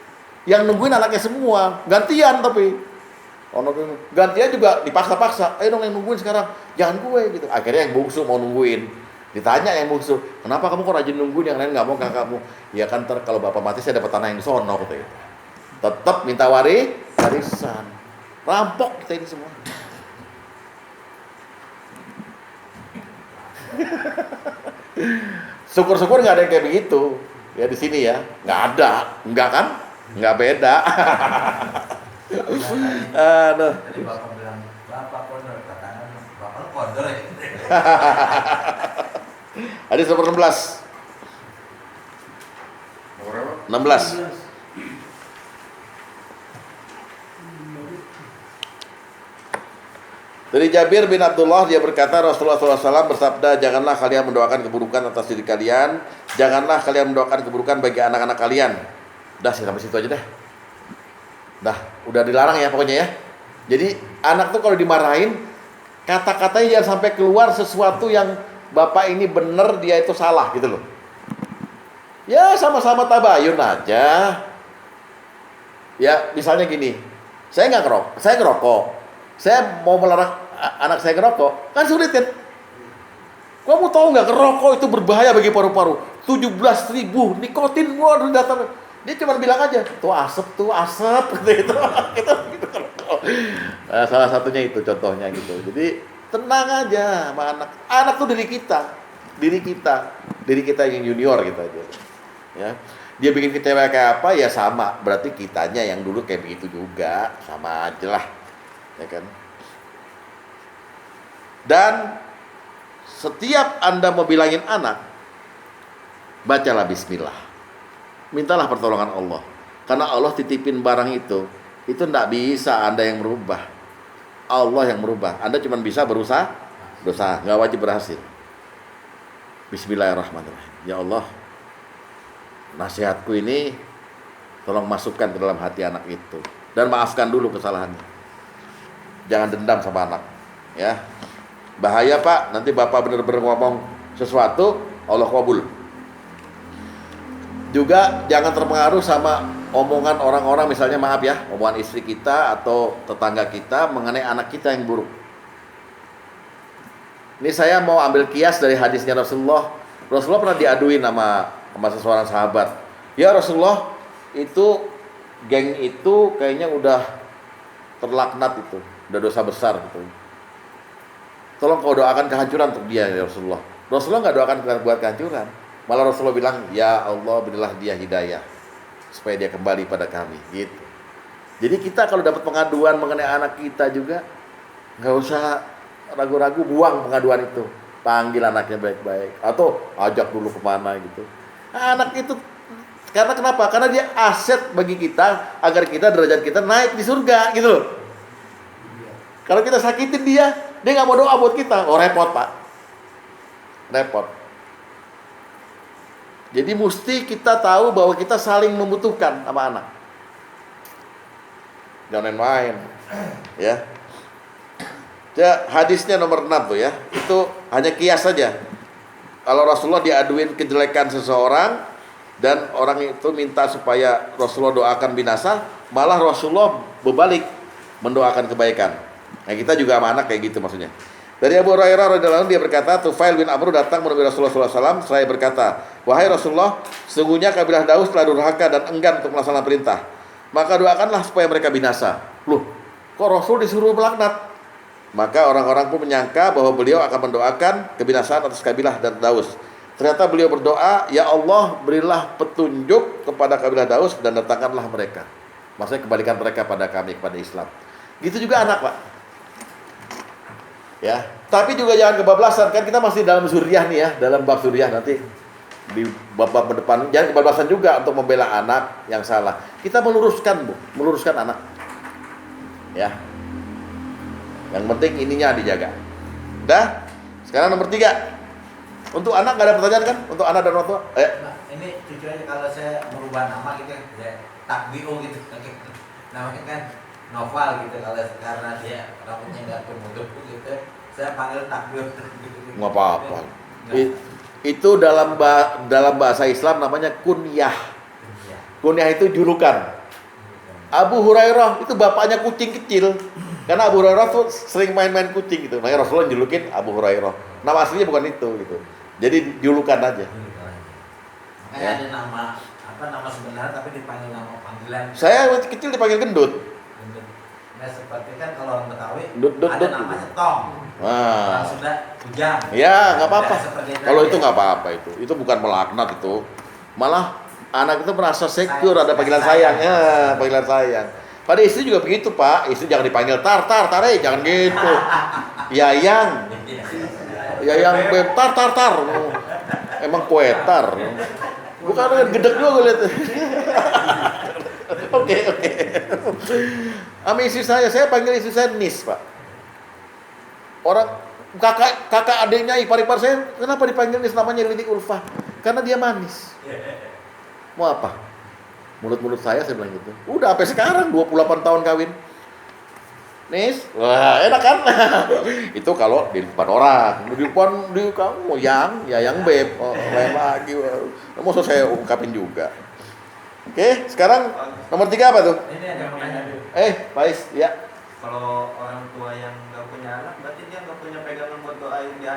Yang nungguin anaknya semua, gantian tapi. Gantian juga dipaksa-paksa. Ayo dong yang nungguin sekarang, jangan gue gitu. Akhirnya yang bungsu mau nungguin. Ditanya yang bungsu, kenapa kamu kok rajin nungguin, yang lain nggak mau kakakmu? Ya kan kalau bapak mati saya dapat tanah yang di sono gitu. Tetap minta warisan. Rampok kita ini semua. Syukur-syukur nggak ada yang kayak begitu ya di sini ya, nggak ada, nggak kan, nggak beda. Aduh. Tadi bapak bilang, bapak kondor, katakan bapak kondor ya. Hadis nomor 16. Nomor berapa? 16. Dari Jabir bin Abdullah, dia berkata, Rasulullah SAW bersabda, janganlah kalian mendoakan keburukan atas diri kalian, janganlah kalian mendoakan keburukan bagi anak-anak kalian. Dah, sampai situ aja deh. Dah, udah dilarang ya pokoknya ya. Jadi anak tuh kalau dimarahin, kata-katanya jangan sampai keluar sesuatu yang bapak ini bener, dia itu salah gitu loh. Ya sama-sama tabayun aja. Ya misalnya gini, saya ngerokok. Saya mau melarang anak saya ngerokok, kan sulit kan? Kamu tahu nggak, ngerokok itu berbahaya bagi paru-paru. 17.000 nikotin, waduh datang. Dia cuma bilang aja, tuh asap gitu. Nah, salah satunya itu contohnya gitu. Jadi tenang aja sama anak. Anak tuh diri kita yang junior gitu aja. Ya, dia bikin kecewa kayak apa ya sama. Berarti kitanya yang dulu kayak begitu juga, sama aja lah. Ya kan? Dan setiap Anda mau bilangin anak, bacalah bismillah. Mintalah pertolongan Allah. Karena Allah titipin barang itu tidak bisa Anda yang merubah. Allah yang merubah. Anda cuma bisa berusaha, nggak wajib berhasil. Bismillahirrahmanirrahim. Ya Allah, nasihatku ini tolong masukkan ke dalam hati anak itu. Dan maafkan dulu kesalahannya. Jangan dendam sama anak, ya. Bahaya Pak, nanti Bapak benar-benar ngomong sesuatu, Allah kabul. Juga jangan terpengaruh sama omongan orang-orang, misalnya maaf ya, omongan istri kita atau tetangga kita mengenai anak kita yang buruk. Ini saya mau ambil kias dari hadisnya Rasulullah. Rasulullah pernah diaduin sama seseorang sahabat. Ya Rasulullah, itu geng itu kayaknya udah terlaknat itu. Udah dosa besar gitu. Tolong kau doakan kehancuran untuk dia ya Rasulullah. Rasulullah nggak doakan buat kehancuran. Malah Rasulullah bilang, ya Allah berilah dia hidayah supaya dia kembali pada kami gitu. Jadi kita kalau dapat pengaduan mengenai anak kita juga nggak usah ragu-ragu, buang pengaduan itu. Panggil anaknya baik-baik atau ajak dulu kemana gitu. Nah, anak itu karena kenapa? Karena dia aset bagi kita agar kita derajat kita naik di surga gitu loh. Kalau kita sakitin dia nggak mau doa buat kita. Oh repot Pak. Repot. Jadi mesti kita tahu bahwa kita saling membutuhkan sama anak. Jangan main. Ya. Hadisnya nomor 6 tuh ya. Itu hanya kias saja. Kalau Rasulullah diaduin kejelekan seseorang dan orang itu minta supaya Rasulullah doakan binasa, malah Rasulullah berbalik mendoakan kebaikan. Nah kita juga sama anak kayak gitu maksudnya. Dari Abu Hurairah radhiyallahu anhu dia berkata, Tufail bin Amr datang menemui Rasulullah SAW. Saya berkata, wahai Rasulullah, sesungguhnya kabilah Daus telah durhaka dan enggan untuk melaksanakan perintah. Maka doakanlah supaya mereka binasa. Loh, kok Rasul disuruh melaknat? Maka orang-orang pun menyangka bahwa beliau akan mendoakan kebinasaan atas kabilah dan Daus. Ternyata beliau berdoa, ya Allah berilah petunjuk kepada kabilah Daus dan datangkanlah mereka. Maksudnya kembalikan mereka pada kami, kepada Islam. Gitu juga anak Pak. Ya, tapi juga jangan kebablasan, kan kita masih dalam zuriyah nih ya, dalam bab zuriyah nanti di babak depan, jangan kebablasan juga untuk membela anak yang salah. Kita meluruskan, Bu, meluruskan anak. Ya. Yang penting ininya dijaga. Udah? Sekarang nomor 3. Untuk anak nggak ada pertanyaan kan? Untuk anak dan orang tua? Nah, ini jujur aja kalau saya merubah nama gitu ya Takbio gitu. Namanya kan Noval gitu kalau karena dia rambutnya nggak tumbuh gitu. Saya panggil Takbio gitu. Nggak apa-apa. Itu dalam bahasa Islam namanya kunyah. Iya. Kunyah itu julukan. Abu Hurairah itu bapaknya kucing kecil. Karena Abu Hurairah tuh sering main-main kucing gitu. Makanya Rasulullah julukin Abu Hurairah. Nama aslinya bukan itu gitu. Jadi julukan aja. Makanya Ya. ada nama sebenarnya tapi dipanggil nama panggilan. Saya waktu kecil dipanggil gendut. Nah seperti kan kalau orang Betawi Dut, ada dut, namanya gitu. Tong. Orang Nah, Sunda Ujang. ya nggak apa-apa. Ya, seperti Kalau itu aja. nggak apa-apa itu. Itu bukan melaknat itu. Malah anak itu merasa secure, ada panggilan Sayang. sayang. Ya, panggilan sayang. Pada istri juga begitu, Pak. Istri jangan dipanggil tar, jangan gitu. Yayang, yayang beb, tar. Emang kue tar. Bukan dengan gedek juga gue lihat. Oke. Sama istri saya panggil istri saya Nis, Pak. Orang kakak adiknya ipar-ipar saya, kenapa dipanggil Nis, namanya Lili Ulfa? Karena dia manis. Mau apa? Mulut saya bilang gitu. Udah sampai sekarang 28 tahun kawin. Nis, wah enak kan? Itu kalau di depan orang, di kamu yang beb, lain lagi. Mau saya ungkapin juga. Oke, sekarang nomor 3 apa tuh? Ini ada yang nanya dulu. Faiz, ya. Kalau orang tua yang nggak punya anak, berarti dia nggak punya pegangan buat doain dia.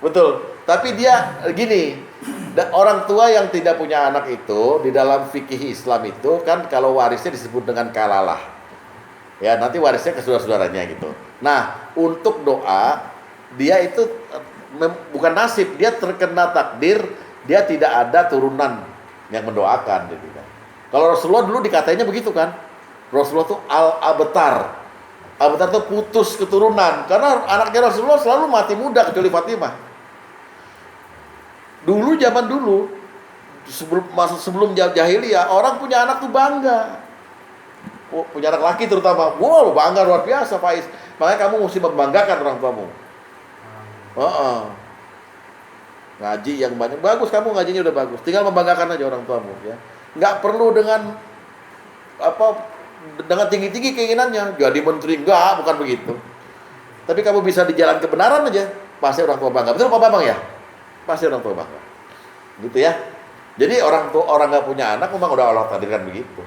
Betul. Tapi dia gini, orang tua yang tidak punya anak itu di dalam fikih Islam itu kan kalau warisnya disebut dengan kalalah. Ya, nanti warisnya ke saudara-saudaranya gitu. Nah, untuk doa dia itu bukan nasib, dia terkena takdir, dia tidak ada turunan yang mendoakan gitu kan. Kalau Rasulullah dulu dikatanya begitu kan. Rasulullah tuh al-abtar. Abtar tuh putus keturunan karena anaknya Rasulullah selalu mati muda kecuali Fatimah. Zaman dulu sebelum jahiliyah orang punya anak tuh bangga. Punya anak laki terutama, wow bangga luar biasa Faiz. Makanya kamu mesti membanggakan orang tuamu. Ngaji yang banyak bagus, kamu ngajinya udah bagus. Tinggal membanggakan aja orang tuamu ya. Nggak perlu dengan tinggi-tinggi keinginannya jadi menteri, bukan begitu. Tapi kamu bisa di jalan kebenaran aja, pasti orang tua bangga. Betul Pak Bambang ya? Pasti orang tua bangga. Gitu ya. Jadi orang nggak punya anak memang udah Allah takdirkan begitu.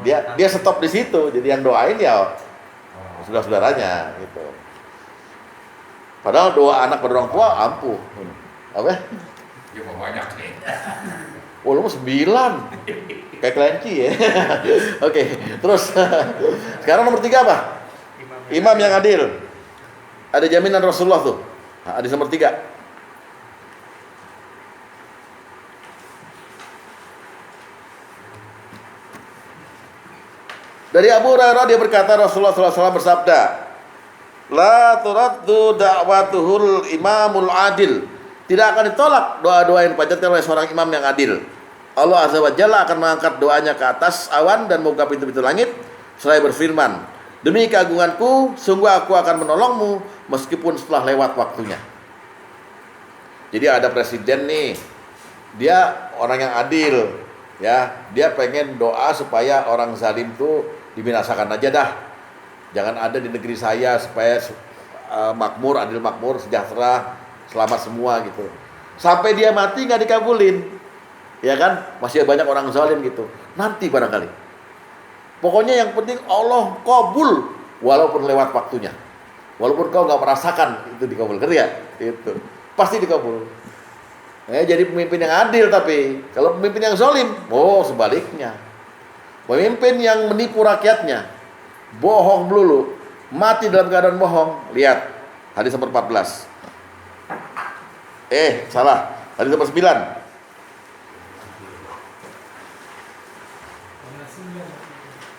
Dia stop di situ. Jadi yang doain ya saudara-saudaranya gitu. Padahal doa anak pada orang tua ampuh. Apa? Ya mau banyak nih. Oh, lu 9. Kayak kelinci ya. Oke, terus sekarang nomor 3 apa? Imam yang adil. Ada jaminan Rasulullah tuh. Hadis nomor 3. Dari Abu Hurairah dia berkata Rasulullah SAW bersabda, la turaddu da'watuhul imamul adil. Tidak akan ditolak doa-doa yang dipanjatkan oleh seorang imam yang adil. Allah Azza wa Jalla akan mengangkat doanya ke atas awan dan membuka pintu-pintu langit seraya berfirman, demi keagunganku sungguh aku akan menolongmu meskipun setelah lewat waktunya. Jadi ada presiden nih, dia orang yang adil ya, dia pengen doa supaya orang zalim tuh dibinasakan aja dah. Jangan ada di negeri saya supaya makmur, adil makmur, sejahtera, selamat semua gitu. Sampai dia mati nggak dikabulin, ya kan? Masih banyak orang zalim gitu. Nanti barangkali. Pokoknya yang penting Allah kabul walaupun lewat waktunya. Walaupun kau nggak merasakan itu dikabulkan ya, itu pasti dikabul. Jadi pemimpin yang adil, tapi kalau pemimpin yang zalim, sebaliknya. Pemimpin yang menipu rakyatnya, bohong melulu, mati dalam keadaan bohong. Lihat hadis nomor 14. Salah. Hadis nomor 9.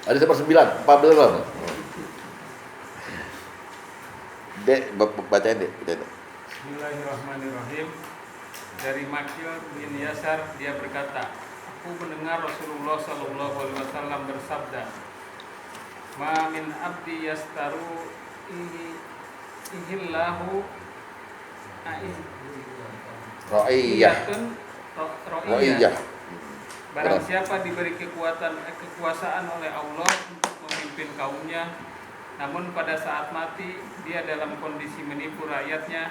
Hadis nomor 9, 14. Dek, bacain dek. Bismillahirrahmanirrahim. Dari Makil bin Yasar, dia berkata, aku mendengar Rasulullah Shallallahu Alaihi Wasallam bersabda, ma min abdi yastaru ihillahu Ra'iyah. ro'iyah. Barang siapa diberi kekuasaan oleh Allah untuk memimpin kaumnya, namun pada saat mati dia dalam kondisi menipu rakyatnya,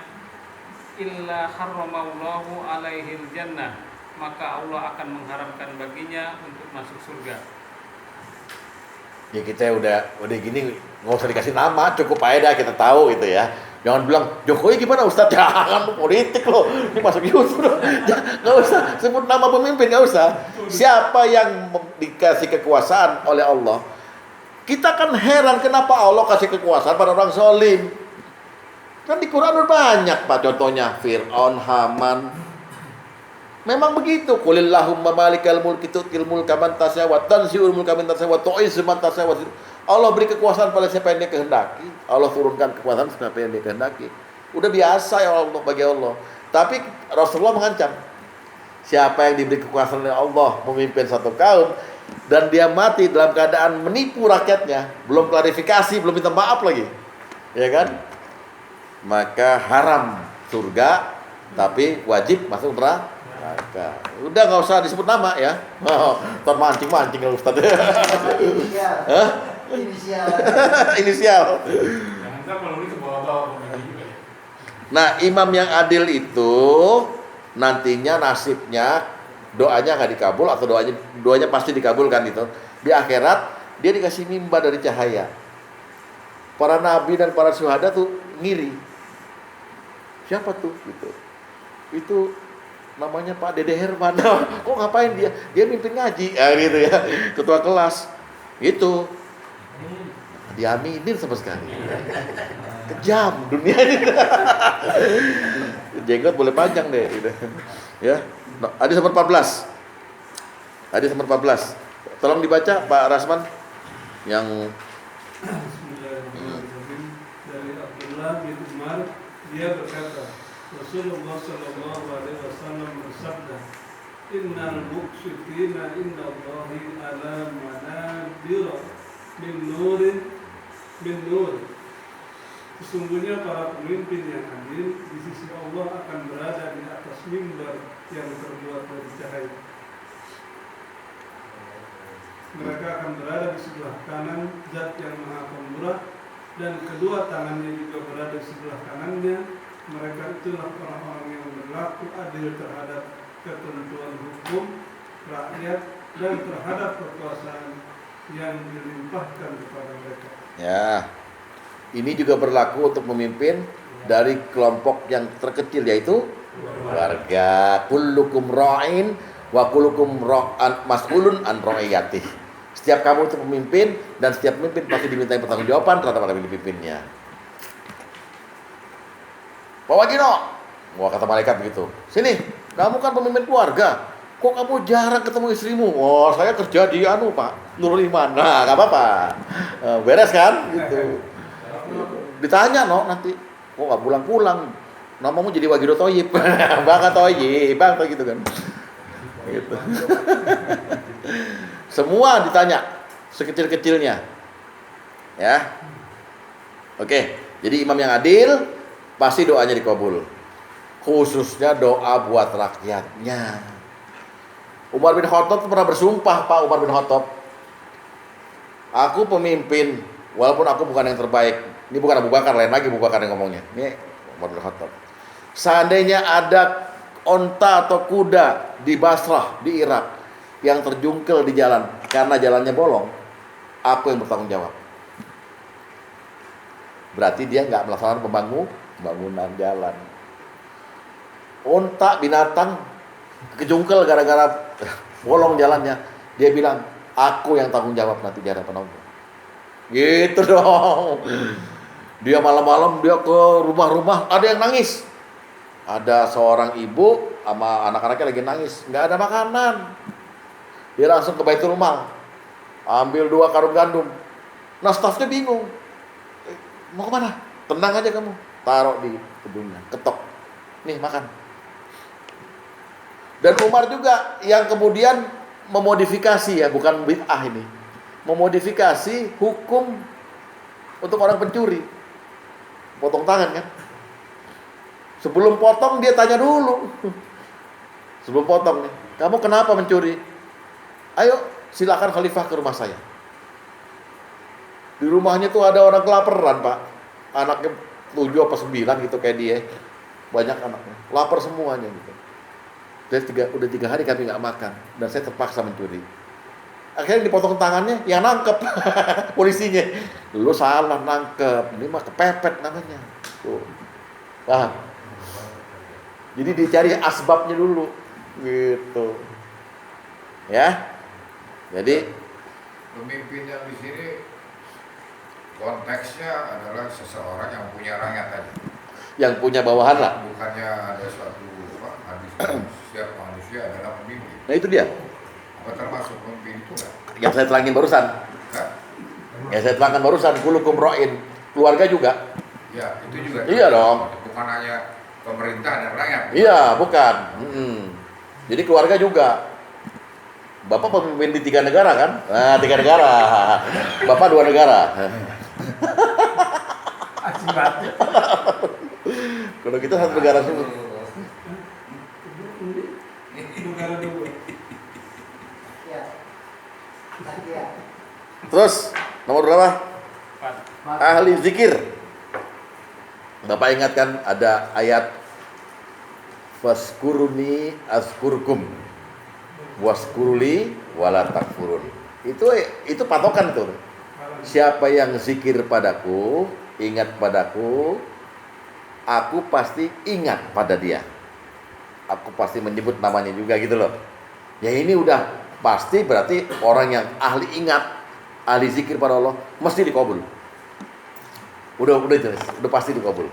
illa harramallahu alaihil jannah, maka Allah akan mengharamkan baginya untuk masuk surga. Ya kita udah gini nggak usah dikasih nama, cukup aja dah kita tahu gitu ya. Jangan bilang Jokowi gimana Ustadz, jangan politik loh, ini masuk YouTube loh. Nggak usah sebut nama pemimpin, nggak usah. Siapa yang dikasih kekuasaan oleh Allah, kita kan heran kenapa Allah kasih kekuasaan pada orang zalim. Kan di Quran udah banyak Pak contohnya, Fir'aun, Haman. Memang begitu. Qulillahumma malikal mulki tu'til mulka man tasya wa tanzi'ul mulka man tasya wa tu'izzu man tasya wa Allah beri kekuasaan pada siapa yang dia kehendaki. Allah turunkan kekuasaan siapa yang dia kehendaki. Udah biasa ya Allah bagi Allah. Tapi Rasulullah mengancam, siapa yang diberi kekuasaan oleh Allah memimpin satu kaum dan dia mati dalam keadaan menipu rakyatnya, belum klarifikasi, belum minta maaf lagi, ya kan? Maka haram surga, tapi wajib masuk neraka. Udah nggak usah disebut nama ya. Ntar mancing ya Ustaz. Inisial. Jangan kalau ini ke bawah-bawah juga ya. Nah, imam yang adil itu nantinya nasibnya doanya nggak dikabul atau doanya pasti dikabulkan gitu. Di akhirat dia dikasih mimbar dari cahaya. Para nabi dan para syuhada tuh ngiri. Siapa tuh gitu? Itu namanya Pak Dede Herman. Kok ngapain dia? Dia mimpin ngaji. Gitu ya. Ketua kelas. Gitu. Diaminin sama sekali. Kejam dunia ini. Jenggot boleh panjang deh gitu. Ya. Hadis nomor 14. Hadis nomor 14. Tolong dibaca Pak Rasman yang Bismillahirrahmanirrahim. Dari Abdullah bin Umar, dia berkata, Rasulullah Shallallahu Alaihi Wasallam bersabda, Innal muqsitina indallahi ala manabira min nur. Sesungguhnya para pemimpin yang adil di sisi Allah akan berada di atas mimbar yang terbuat dari cahaya. Mereka akan berada di sebelah kanan Zat yang Maha Pemurah, dan kedua tangannya juga berada di sebelah kanannya. Mereka itulah orang-orang yang berlaku adil terhadap ketentuan hukum rakyat dan terhadap kekuasaan yang dilimpahkan kepada mereka. ya. Ini juga berlaku untuk memimpin dari kelompok yang terkecil, yaitu warga. Kullukum ra'in wa kullukum mas'ulun an ra'iyatih. Setiap kamu itu pemimpin, dan setiap pemimpin pasti dimintai pertanggungjawaban terhadap apa yang dipimpinnya. Pak Wajino, wah kata malaikat begitu. Sini, kamu kan pemimpin keluarga. Kok kamu jarang ketemu istrimu? Oh, saya kerja di Pak Nurul Iman. Nah, nggak apa-apa. Beres kan? Gitu. Ditanya nanti, kok nggak pulang-pulang? Namamu jadi Wagido Toyib. Bang Toyib, bang gitu kan. Gitu. Semua ditanya, sekecil-kecilnya. Ya. Oke, jadi imam yang adil pasti doanya dikabul. Khususnya doa buat rakyatnya. Umar bin Khattab pernah bersumpah, Pak Umar bin Khattab, aku pemimpin walaupun aku bukan yang terbaik. Ini bukan Abu Bakar, lain lagi Abu Bakar yang ngomongnya. Ini Umar bin Khattab. Seandainya ada onta atau kuda di Basrah, di Irak, yang terjungkel di jalan karena jalannya bolong, aku yang bertanggung jawab. Berarti dia nggak melaksanakan pembangunan jalan. Onta binatang kejungkel gara-gara bolong jalannya, dia bilang, aku yang tanggung jawab nanti di hadapan Allah. Gitu dong. Dia malam-malam dia ke rumah-rumah, ada yang nangis. Ada seorang ibu sama anak-anaknya lagi nangis, nggak ada makanan. Dia langsung ke Baitul Mal, ambil 2 karung gandum. Nah, stafnya bingung, mau kemana? Tenang aja kamu, taruh di gedungnya, ketok. Nih makan. Dan Umar juga yang kemudian memodifikasi ya, bukan bid'ah ini. Memodifikasi hukum untuk orang pencuri. Potong tangan kan? Sebelum potong dia tanya dulu. Sebelum potong nih, kamu kenapa mencuri? Ayo silakan khalifah ke rumah saya. Di rumahnya tuh ada orang kelaparan, Pak. Anaknya 7 apa 9 gitu kayak dia. Banyak anaknya. Lapar semuanya gitu. Udah 3 hari kami nggak makan dan saya terpaksa mencuri. Akhirnya dipotong tangannya, yang nangkep polisinya. Lu salah nangkep, ini mah kepepet namanya. Tuh. Paham? Jadi dicari asbabnya dulu, gitu. Ya, jadi pemimpin yang di sini konteksnya adalah seseorang yang punya rakyat tadi. yang punya bawahan lah. Bukannya ada suatu hadis setiap manusia adalah pemimpin. Nah itu dia. Apa termasuk pemimpin itu kan? Yang saya terangin barusan. Yang saya terangkan barusan, kulukum ra'in. Keluarga juga. Ya, itu juga. Iya dong. Bukan hanya pemerintah dan rakyat. Iya, bukan. Jadi keluarga juga. Bapak pemimpin di 3 negara kan? Nah, 3 negara. Bapak 2 negara. Kalau kita 1 negara semua. Negara dua. Ya. Tadi ya. Terus, nomor berapa? 4. Ahli zikir. Bapak ingatkan ada ayat Faskuruni askurkum waskuruli wala takfurun. Itu patokan tuh. Siapa yang zikir padaku, ingat padaku, aku pasti ingat pada dia. Aku pasti menyebut namanya juga gitu loh. Ya ini udah pasti berarti orang yang ahli ingat, ahli zikir pada Allah mesti dikabul. Udah jelas, udah pasti dikabul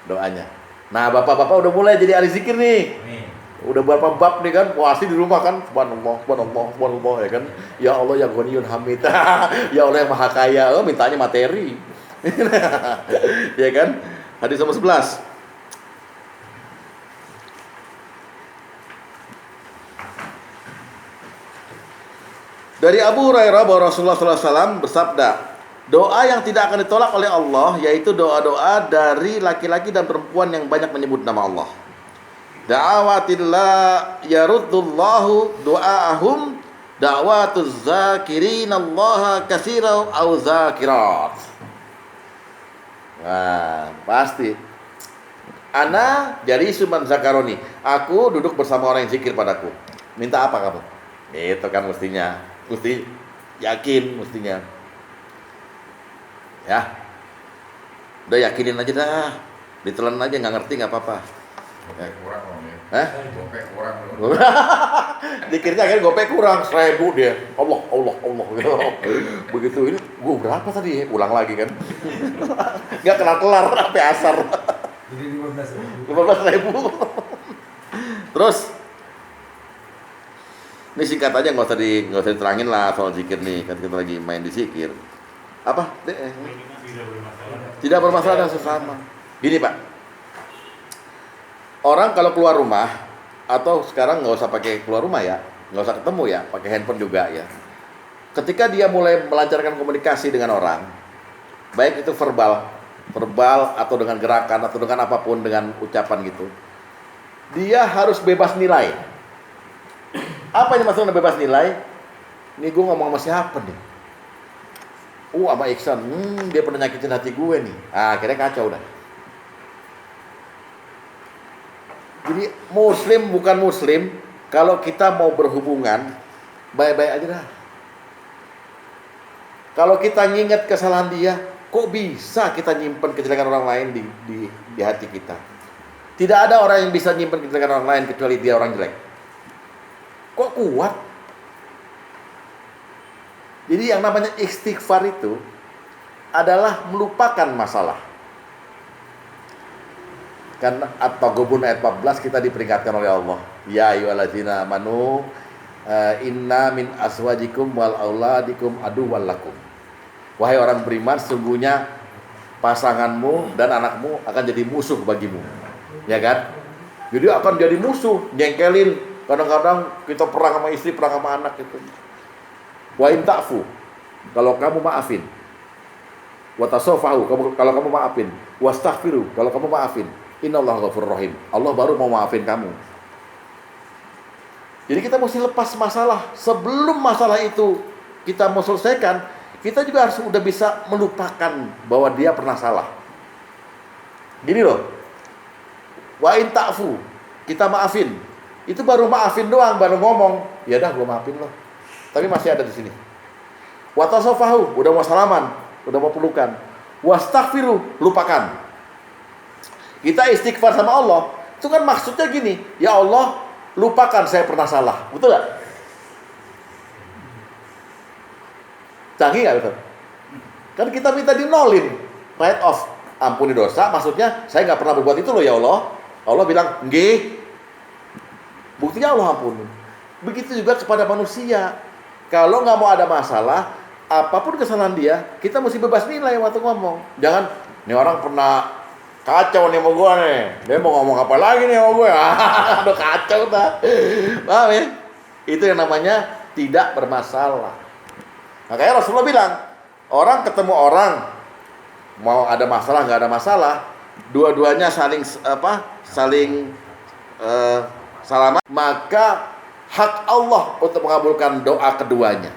doanya. Nah, bapak-bapak udah mulai jadi ahli zikir nih. Udah berapa bab nih kan, puasi di rumah kan, subhanallah ya kan. Ya Allah yang Ghaniyun Hamid. Ya Allah yang Maha Kaya. Oh, mintanya materi. Ya kan? Hadis nomor 11. Dari Abu Hurairah bahwa Rasulullah SAW bersabda, doa yang tidak akan ditolak oleh Allah yaitu doa-doa dari laki-laki dan perempuan yang banyak menyebut nama Allah. Da'awatillah yaruddullahu du'aahum da'watuz zakirinallaha katsira au zakirat. Nah, pasti. Ana jadi suman zakaroni. Aku duduk bersama orang yang zikir padaku. Minta apa kamu? Itu kan mestinya. Mesti yakin mestinya. Ya. Udah yakinin aja dah. Ditelan aja, nggak ngerti nggak apa-apa. Gopek kurang loh ya. Hah? Gopek kurang loh. Dikirnya kan gopek kurang 1.000 dia. Allah. Begitu ini, gua berapa tadi? Ulang lagi kan. Nggak kelar-kelar sampai asar. Jadi 15.000. 15.000. Terus ini singkat aja, nggak usah diterangin lah soal zikir nih, kan kita lagi main di zikir. Apa? Tidak bermasalah dengan sesama. Gini Pak, orang kalau keluar rumah atau sekarang nggak usah pakai keluar rumah ya, nggak usah ketemu ya, pakai handphone juga ya. Ketika dia mulai melancarkan komunikasi dengan orang, baik itu verbal atau dengan gerakan atau dengan apapun, dengan ucapan gitu, dia harus bebas nilai. Apa yang maksudnya bebas nilai? Nih gue ngomong sama siapa nih? Sama Iksan, dia pernah nyakitin hati gue nih. Akhirnya kacau dah. Jadi muslim bukan muslim, kalau kita mau berhubungan, baik-baik aja dah. Kalau kita nginget kesalahan dia, kok bisa kita nyimpen kejelekan orang lain di hati kita? Tidak ada orang yang bisa nyimpen kejelekan orang lain kecuali dia orang jelek. Kok kuat? Jadi yang namanya istighfar itu adalah melupakan masalah. Kan At-Taghabun ayat 14 kita diperingatkan oleh Allah. Ya ayyuhallazina amanu inna min aswajikum wal auladikum aduwwal lakum. Wahai orang beriman, sungguhnya pasanganmu dan anakmu akan jadi musuh bagimu. Ya kan? Jadi akan jadi musuh, nyengkelin, Kadang-kadang kita perang sama istri, perang sama anak gitu. Wa in ta'fu, kalau kamu maafin. Wa tasafahu, kalau kamu maafin. Wastaghfiru, kalau kamu maafin. Innallaha ghafurur rahim. Allah baru mau maafin kamu. Jadi kita mesti lepas masalah. Sebelum masalah itu kita mau selesaikan, kita juga harus udah bisa melupakan bahwa dia pernah salah. Gini loh. Wa in ta'fu, kita maafin. Itu baru maafin doang, baru ngomong, ya dah gue maafin lo. Tapi masih ada di sini. Wa tasafahu, udah mau salaman, udah mau pelukan. Wastaghfiru, lupakan. Kita istighfar sama Allah, itu kan maksudnya gini, ya Allah, lupakan saya pernah salah. Betul gak? Canggih gak betul? Kan kita minta dinolin, write off, ampuni dosa, maksudnya saya gak pernah berbuat itu loh ya Allah. Allah bilang, nggih. Buktinya Allah ampuni. Begitu juga kepada manusia. Kalau nggak mau ada masalah, apapun kesalahan dia, kita mesti bebas nilai waktu ngomong. Jangan, nih orang pernah kacau nih sama gue nih. Dia mau ngomong apa lagi nih sama gue? Aduh kacau dah. Paham ya? Itu yang namanya tidak bermasalah. Makanya Rasulullah bilang, orang ketemu orang, mau ada masalah nggak ada masalah, dua-duanya saling salaman, maka hak Allah untuk mengabulkan doa keduanya.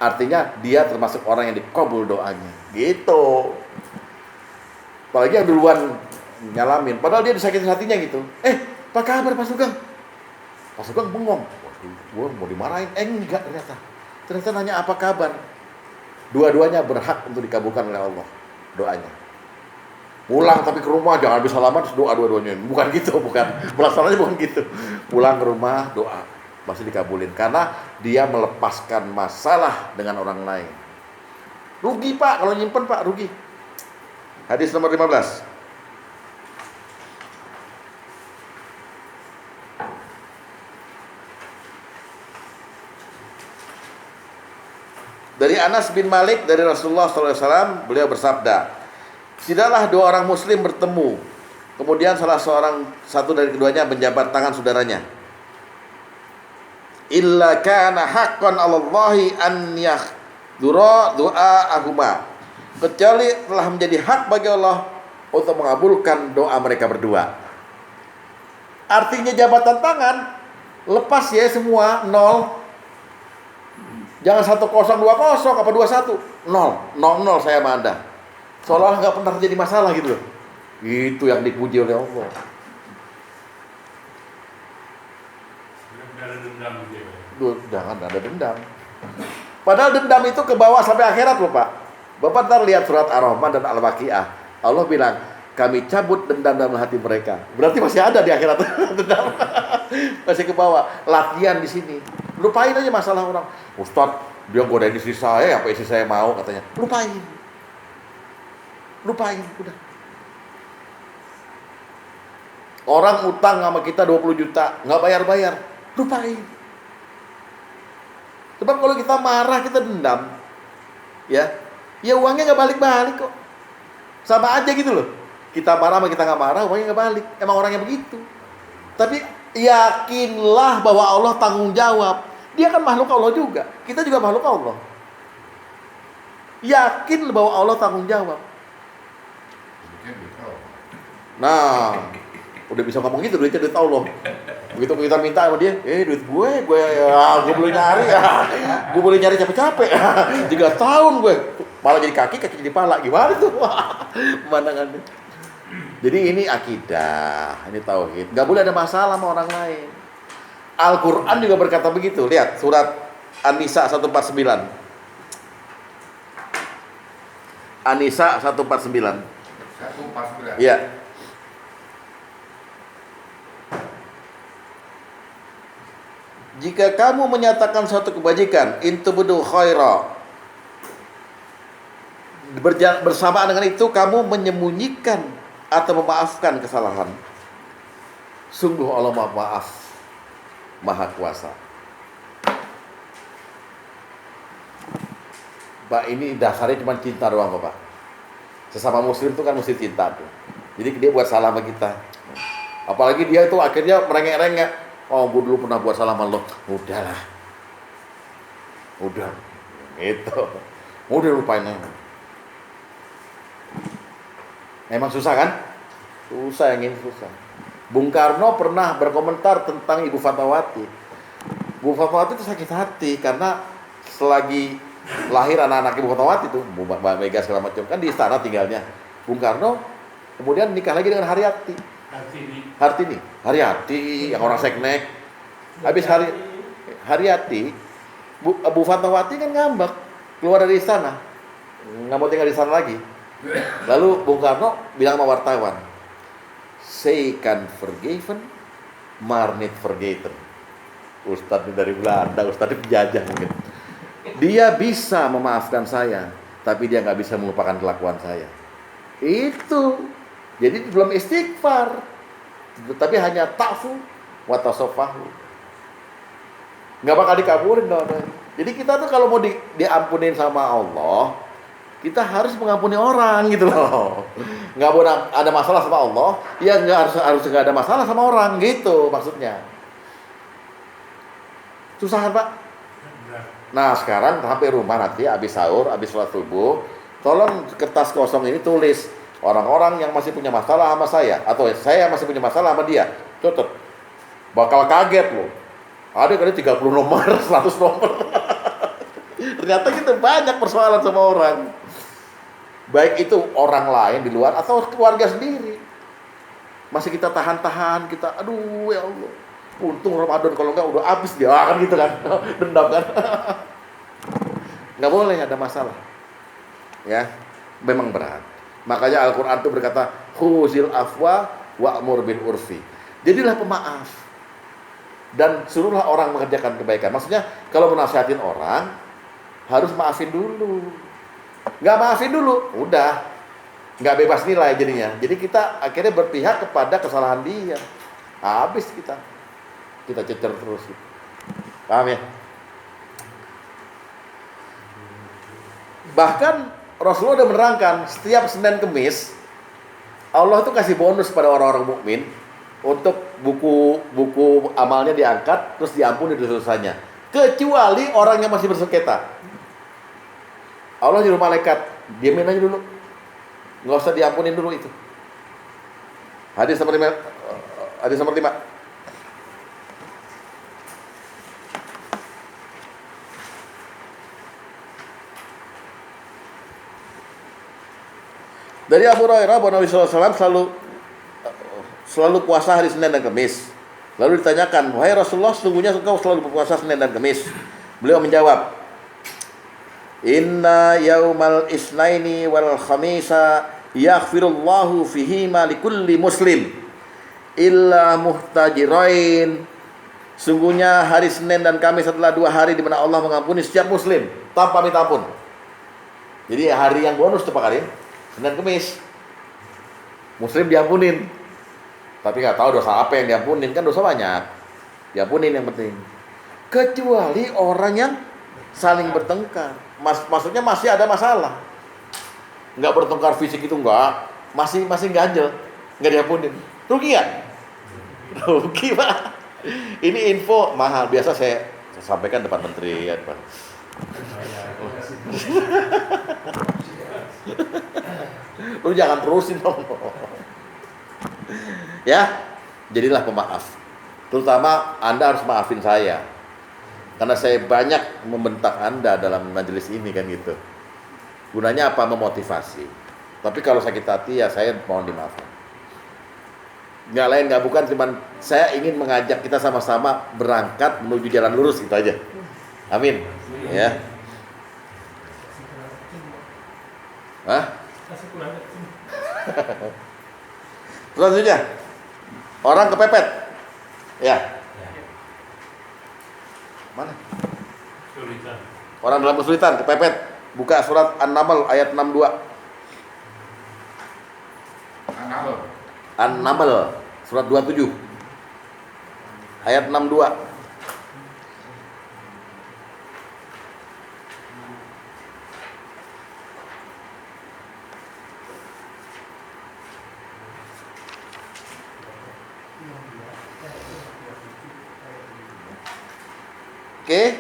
Artinya dia termasuk orang yang dikabul doanya. Gitu. Apalagi yang duluan nyalamin, padahal dia disakitin hatinya gitu. Apa kabar Pak Sugeng? Pak Sugeng bengong. Gue mau dimarahin. Enggak ternyata. Ternyata nanya apa kabar. Dua-duanya berhak untuk dikabulkan oleh Allah doanya. Pulang tapi ke rumah jangan habis salaman terus doa dua-duanya. Bukan gitu, bukan. Pelaksananya bukan gitu. Pulang ke rumah doa pasti dikabulin karena dia melepaskan masalah dengan orang lain. Rugi Pak kalau nyimpen Pak, rugi. Hadis nomor 15. Dari Anas bin Malik dari Rasulullah SAW, beliau bersabda, tidaklah dua orang muslim bertemu, kemudian satu dari keduanya menjabat tangan saudaranya, illa kana haqqan 'alallahi an yahdura du'a'ahuma, kecuali telah menjadi hak bagi Allah untuk mengabulkan doa mereka berdua. Artinya jabatan tangan lepas ya semua, nol. Jangan 1-0, 2-0, apa 2-1, 0-0 saya sama Anda. Seolah-olah nggak pernah terjadi masalah gitu loh. Itu yang dipuji oleh Allah. Ada dendam gitu ya. Jangan ada dendam. Padahal dendam itu ke bawah sampai akhirat loh Pak. Bapak ntar lihat surat Ar-Rahman dan Al-Waqiah. Allah bilang, kami cabut dendam dalam hati mereka. Berarti masih ada di akhirat dendam. Masih ke bawah. Latihan di sini. Lupain aja masalah orang. Ustadz, dia godain istri saya, apa istri saya mau katanya. Lupain, udah. Orang utang sama kita 20 juta, nggak bayar-bayar, lupain. Sebab kalau kita marah, kita dendam, ya uangnya nggak balik-balik kok. Sama aja gitu loh. Kita marah sama kita nggak marah, uangnya nggak balik. Emang orangnya begitu. Tapi yakinlah bahwa Allah tanggung jawab. Dia kan makhluk Allah juga. Kita juga makhluk Allah. Yakin bahwa Allah tanggung jawab. Nah, udah bisa ngomong gitu, duitnya duit Allah. Begitu kita minta sama dia, duit gue boleh nyari ya. Gue boleh nyari capek-capek. 3 tahun gue. Malah jadi kaki jadi pala. Gimana tuh? Pemandangannya. Jadi ini akidah, ini tauhid. Gak boleh ada masalah sama orang lain. Al-Quran juga berkata begitu. Lihat surat An-Nisa 149. An-Nisa 149. 149. Iya. Jika kamu menyatakan suatu kebajikan, intubdu khaira, bersamaan dengan itu kamu menyembunyikan atau memaafkan kesalahan, sungguh Allah Maha Maaf, Maha Kuasa. Pak, ini dasarnya cuma cinta doang kok Pak. Sesama muslim itu kan mesti cinta tuh. Jadi dia buat salah sama kita. Apalagi dia itu akhirnya merengek-rengek. Oh, gue dulu pernah buat salah sama lo. Udahlah. Udah. Gitu. Udah lupain aja. Emang susah kan? Susah yang ini susah. Bung Karno pernah berkomentar tentang Ibu Fatmawati. Ibu Fatmawati itu sakit hati karena selagi lahir anak-anak Ibu Fatmawati itu, Mbak Mega segala macam, kan di istana tinggalnya. Bung Karno kemudian nikah lagi dengan Haryati. Haryati yang orang seknek. Habis Haryati, Bu Fatmawati kan ngambek keluar dari istana, nggak mau tinggal di sana lagi. Lalu Bung Karno bilang sama wartawan, "Zij kan vergeven, maar niet vergeten." Ustadz dari Belanda, Ustadz penjajah mungkin. Dia bisa memaafkan saya, tapi dia nggak bisa melupakan kelakuan saya. Itu. Jadi belum istighfar, tapi hanya ta'fu wa tasafahu. Nggak bakal dikabulin dong. Jadi kita tuh kalau mau diampunin sama Allah, kita harus mengampuni orang gitu loh. Nggak boleh ada masalah sama Allah, ya harus nggak ada masalah sama orang gitu maksudnya. Susah kan Pak? Nah sekarang sampai rumah nanti habis sahur, habis sholat subuh, tolong kertas kosong ini tulis orang-orang yang masih punya masalah sama saya, atau saya masih punya masalah sama dia. Tutup. Bakal kaget loh. Ada kali 30 nomor, 100 nomor. Ternyata kita banyak persoalan sama orang. Baik itu orang lain di luar atau keluarga sendiri. Masih kita tahan-tahan, kita aduh ya Allah. Untung Ramadan, kalau enggak udah habis dia kan gitu kan. Dendam kan. Enggak boleh ada masalah. Ya, memang berat. Makanya Al-Qur'an itu berkata, "Khuzil afwa wa'mur bil urfi." Jadilah pemaaf. Dan suruhlah orang mengerjakan kebaikan. Maksudnya kalau menasihatin orang harus maafin dulu. Nggak maafin dulu, udah nggak bebas nilai jadinya. Jadi kita akhirnya berpihak kepada kesalahan dia. Habis kita cecer terus. Paham ya? Bahkan Rasulullah udah menerangkan setiap Senin Kemis Allah tuh kasih bonus pada orang-orang mukmin untuk buku amalnya diangkat terus diampuni dosanya, kecuali orang yang masih bersengketa. Allah nyuruh malaikat, diamin aja dulu, nggak usah diampunin dulu itu. Hadis nomor 5. Dari Abu Hurairah bahwa Nabi SAW selalu puasa hari Senin dan Kamis. Lalu ditanyakan, "Wahai Rasulullah, sesungguhnya engkau selalu berpuasa Senin dan Kamis?" Beliau menjawab, "Inna yaumal isnaini wal khamisa yaghfirullahu fihima likulli muslim illa muhtajirain." Sungguhnya hari Senin dan Kamis adalah 2 hari di mana Allah mengampuni setiap muslim tanpa minta ampun. Jadi hari yang bonus tuh Pak Karim, Senin Kamis. Muslim diampunin. Tapi nggak tahu dosa apa yang diampunin, kan dosa banyak. Diampunin yang penting. Kecuali orang yang saling bertengkar. Maksudnya masih ada masalah. Nggak bertengkar fisik itu enggak, masih ganjel, nggak diampunin. Rugi nggak? Rugi Pak. Ini info mahal, biasa saya sampaikan depan menteri ya Pak. Lu jangan terusin dong. Ya, jadilah pemaaf. Terutama Anda harus maafin saya, karena saya banyak membentak Anda dalam majelis ini kan gitu. Gunanya apa? Memotivasi. Tapi kalau sakit hati ya saya mohon dimaafkan. Nggak lain nggak bukan, cuman saya ingin mengajak kita sama-sama berangkat menuju jalan lurus, itu aja. Amin. Ya. Hah? Selanjutnya, orang kepepet. Ya. Mana? Kesulitan. Orang dalam kesulitan, kepepet. Buka surat An-Naml ayat 62. An-Naml surat 27 ayat 62. Oke.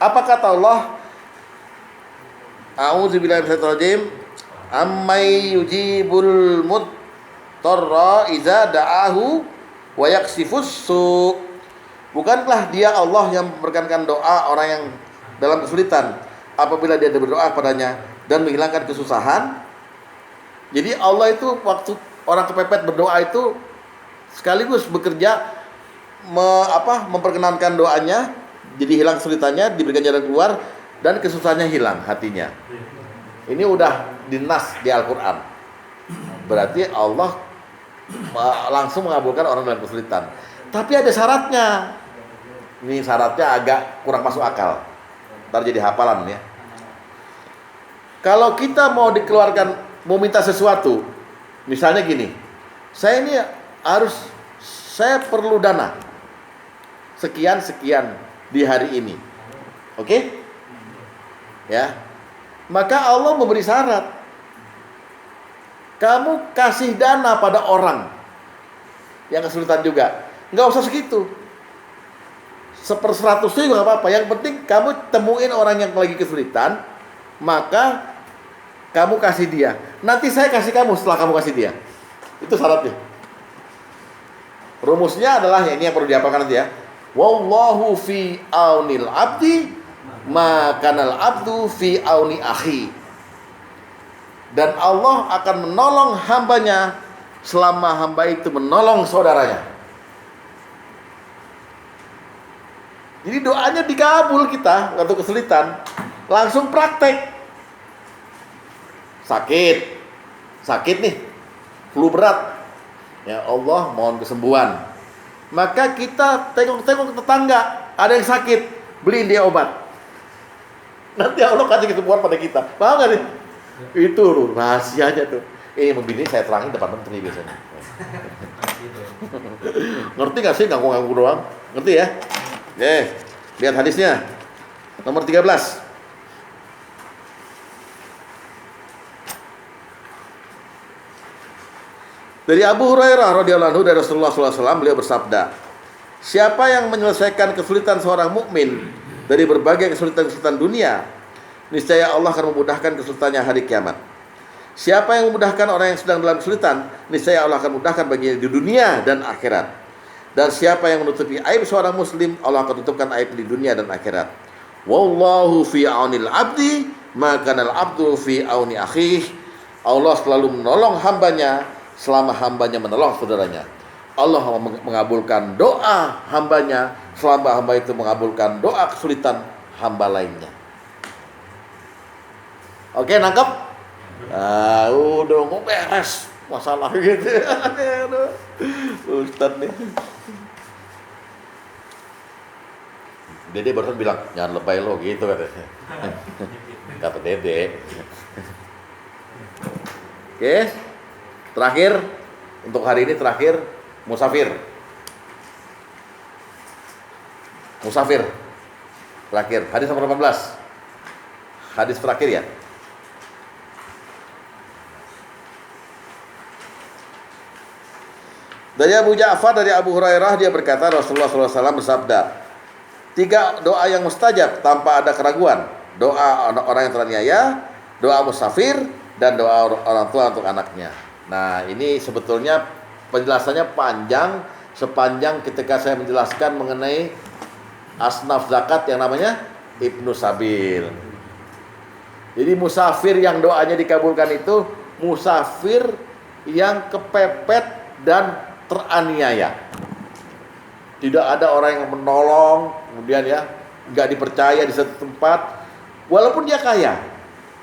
Apa kata Allah? A'udzubillahi minasyaitonir rajim. Ammay yujibul mudtarra idza da'ahu wa yaksifus su. Bukankah dia Allah yang memberkankan doa orang yang dalam kesulitan apabila dia berdoa kepadanya dan menghilangkan kesusahan? Jadi Allah itu waktu orang kepepet berdoa itu sekaligus bekerja memperkenankan doanya, jadi hilang kesulitannya, diberikan jalan keluar, dan kesusahannya hilang hatinya. Ini udah dinas di Al-Quran. Berarti Allah langsung mengabulkan orang dalam kesulitan. Tapi ada syaratnya. Ini syaratnya agak kurang masuk akal. Ntar jadi hafalan ya. Kalau kita mau dikeluarkan, mau minta sesuatu, misalnya gini, saya perlu dana sekian di hari ini, oke? Ya, maka Allah memberi syarat. Kamu kasih dana pada orang yang kesulitan juga, nggak usah segitu, 1/100 juga nggak apa-apa. Yang penting kamu temuin orang yang lagi kesulitan, maka kamu kasih dia. Nanti saya kasih kamu setelah kamu kasih dia. Itu syaratnya. Rumusnya adalah ini yang perlu dihafalkan nanti ya. Wallahu fi aunil abdi ma kanal abdu fi auni akhi. Dan Allah akan menolong hambanya selama hamba itu menolong saudaranya. Jadi doanya dikabul kita waktu kesulitan. Langsung praktek. Sakit nih, flu berat. Ya Allah, mohon kesembuhan. Maka kita tengok-tengok tetangga, ada yang sakit, beliin dia obat. Nanti Allah kasih kesembuhan pada kita. Paham gak nih? Itu rahasianya tuh. Ini begini saya terangin depan menteri biasanya. Ngerti gak sih ngaku-ngaku doang? Ngerti ya? Lihat hadisnya. Nomor 13. Dari Abu Hurairah radhiyallahu anhu dari Rasulullah SAW, beliau bersabda, siapa yang menyelesaikan kesulitan seorang mukmin dari berbagai kesulitan-kesulitan dunia, niscaya Allah akan memudahkan kesulitannya hari kiamat. Siapa yang memudahkan orang yang sedang dalam kesulitan, niscaya Allah akan memudahkan baginya di dunia dan akhirat. Dan siapa yang menutupi aib seorang muslim, Allah akan tutupkan aib di dunia dan akhirat. Wallahu fi aunil abdi ma kanal abdu fi auni akhih. Allah selalu menolong hambanya selama hambanya menolong saudaranya. Allah mengabulkan doa hambanya selama hamba itu mengabulkan doa kesulitan hamba lainnya. Oke, nangkep? Udah mau beres masalah gitu. Ustadz nih. Dede barusan bilang, jangan lebay lo gitu katanya. Kata Dede. Oke. Terakhir, untuk hari ini terakhir, musafir. Terakhir, hadis nomor 18. Hadis terakhir ya. Dari Abu Ja'far, dari Abu Hurairah, dia berkata, Rasulullah SAW bersabda, 3 doa yang mustajab tanpa ada keraguan. Doa orang yang teraniaya, doa musafir, dan doa orang tua untuk anaknya. Nah, ini sebetulnya penjelasannya panjang, sepanjang ketika saya menjelaskan mengenai asnaf zakat yang namanya Ibnu Sabil. Jadi musafir yang doanya dikabulkan itu musafir yang kepepet dan teraniaya. Tidak ada orang yang menolong, kemudian ya nggak dipercaya di satu tempat, walaupun dia kaya,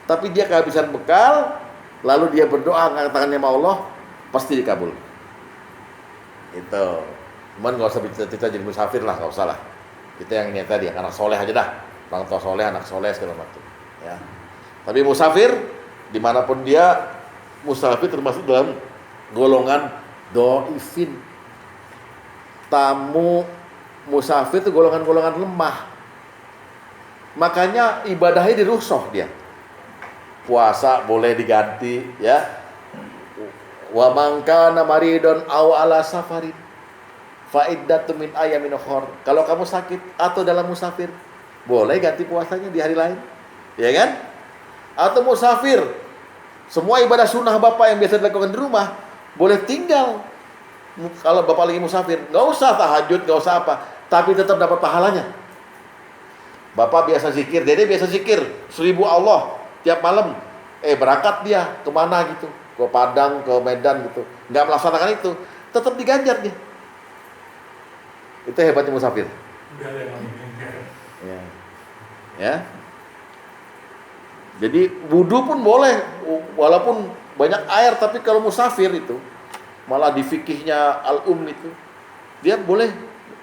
tapi dia kehabisan bekal. Lalu dia berdoa angkat tangannya sama Allah, pasti dikabul. Itu. Cuman nggak usah kita jadi musafir lah, nggak usah lah. Kita yang ini tadi, anak soleh aja dah. Orang tua soleh, anak soleh segala macam. Ya. Tapi musafir, dimanapun dia, musafir termasuk dalam golongan doifin. Tamu musafir itu golongan-golongan lemah. Makanya ibadahnya dirukhsah dia. Puasa boleh diganti ya. Wa man kana maridon aw ala safarin fa iddatun min ayamin ukhra. Kalau kamu sakit atau dalam musafir, boleh ganti puasanya di hari lain, ya kan? Atau musafir, semua ibadah sunnah bapak yang biasa dilakukan di rumah boleh tinggal. Kalau bapak lagi musafir, nggak usah tahajud, nggak usah apa, tapi tetap dapat pahalanya. Bapak biasa zikir, dede biasa zikir 1000 Allah tiap malam. Berangkat dia kemana gitu, ke Padang, ke Medan gitu, nggak melaksanakan itu, tetap diganjar dia. Itu hebatnya musafir. Ya. Jadi wudu pun boleh, walaupun banyak air, tapi kalau musafir itu, malah di fikihnya itu, dia boleh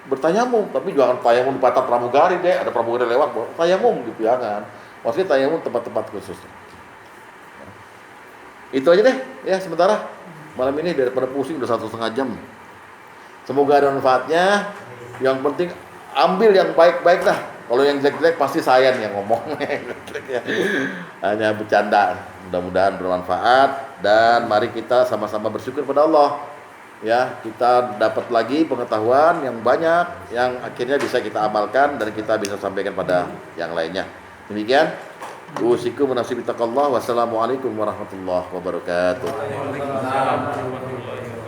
bertayamum, tapi jangan tayamum di patah pramugari deh, ada pramugari lewat, tayamum gitu ya kan. Maksudnya tayamum tempat-tempat khusus. Itu aja deh ya sementara malam ini, daripada pusing udah 1,5 jam. Semoga ada manfaatnya. Yang penting ambil yang baik-baik dah. Kalau yang jelek-jelek pasti saya nih yang ngomong. Hanya bercanda. Mudah-mudahan bermanfaat dan mari kita sama-sama bersyukur pada Allah. Ya, kita dapat lagi pengetahuan yang banyak yang akhirnya bisa kita amalkan dan kita bisa sampaikan pada yang lainnya. Demikian. Usikum menafsi bitaqallah. Wassalamualaikum warahmatullahi wabarakatuh. Waalaikumsalam warahmatullahi wabarakatuh.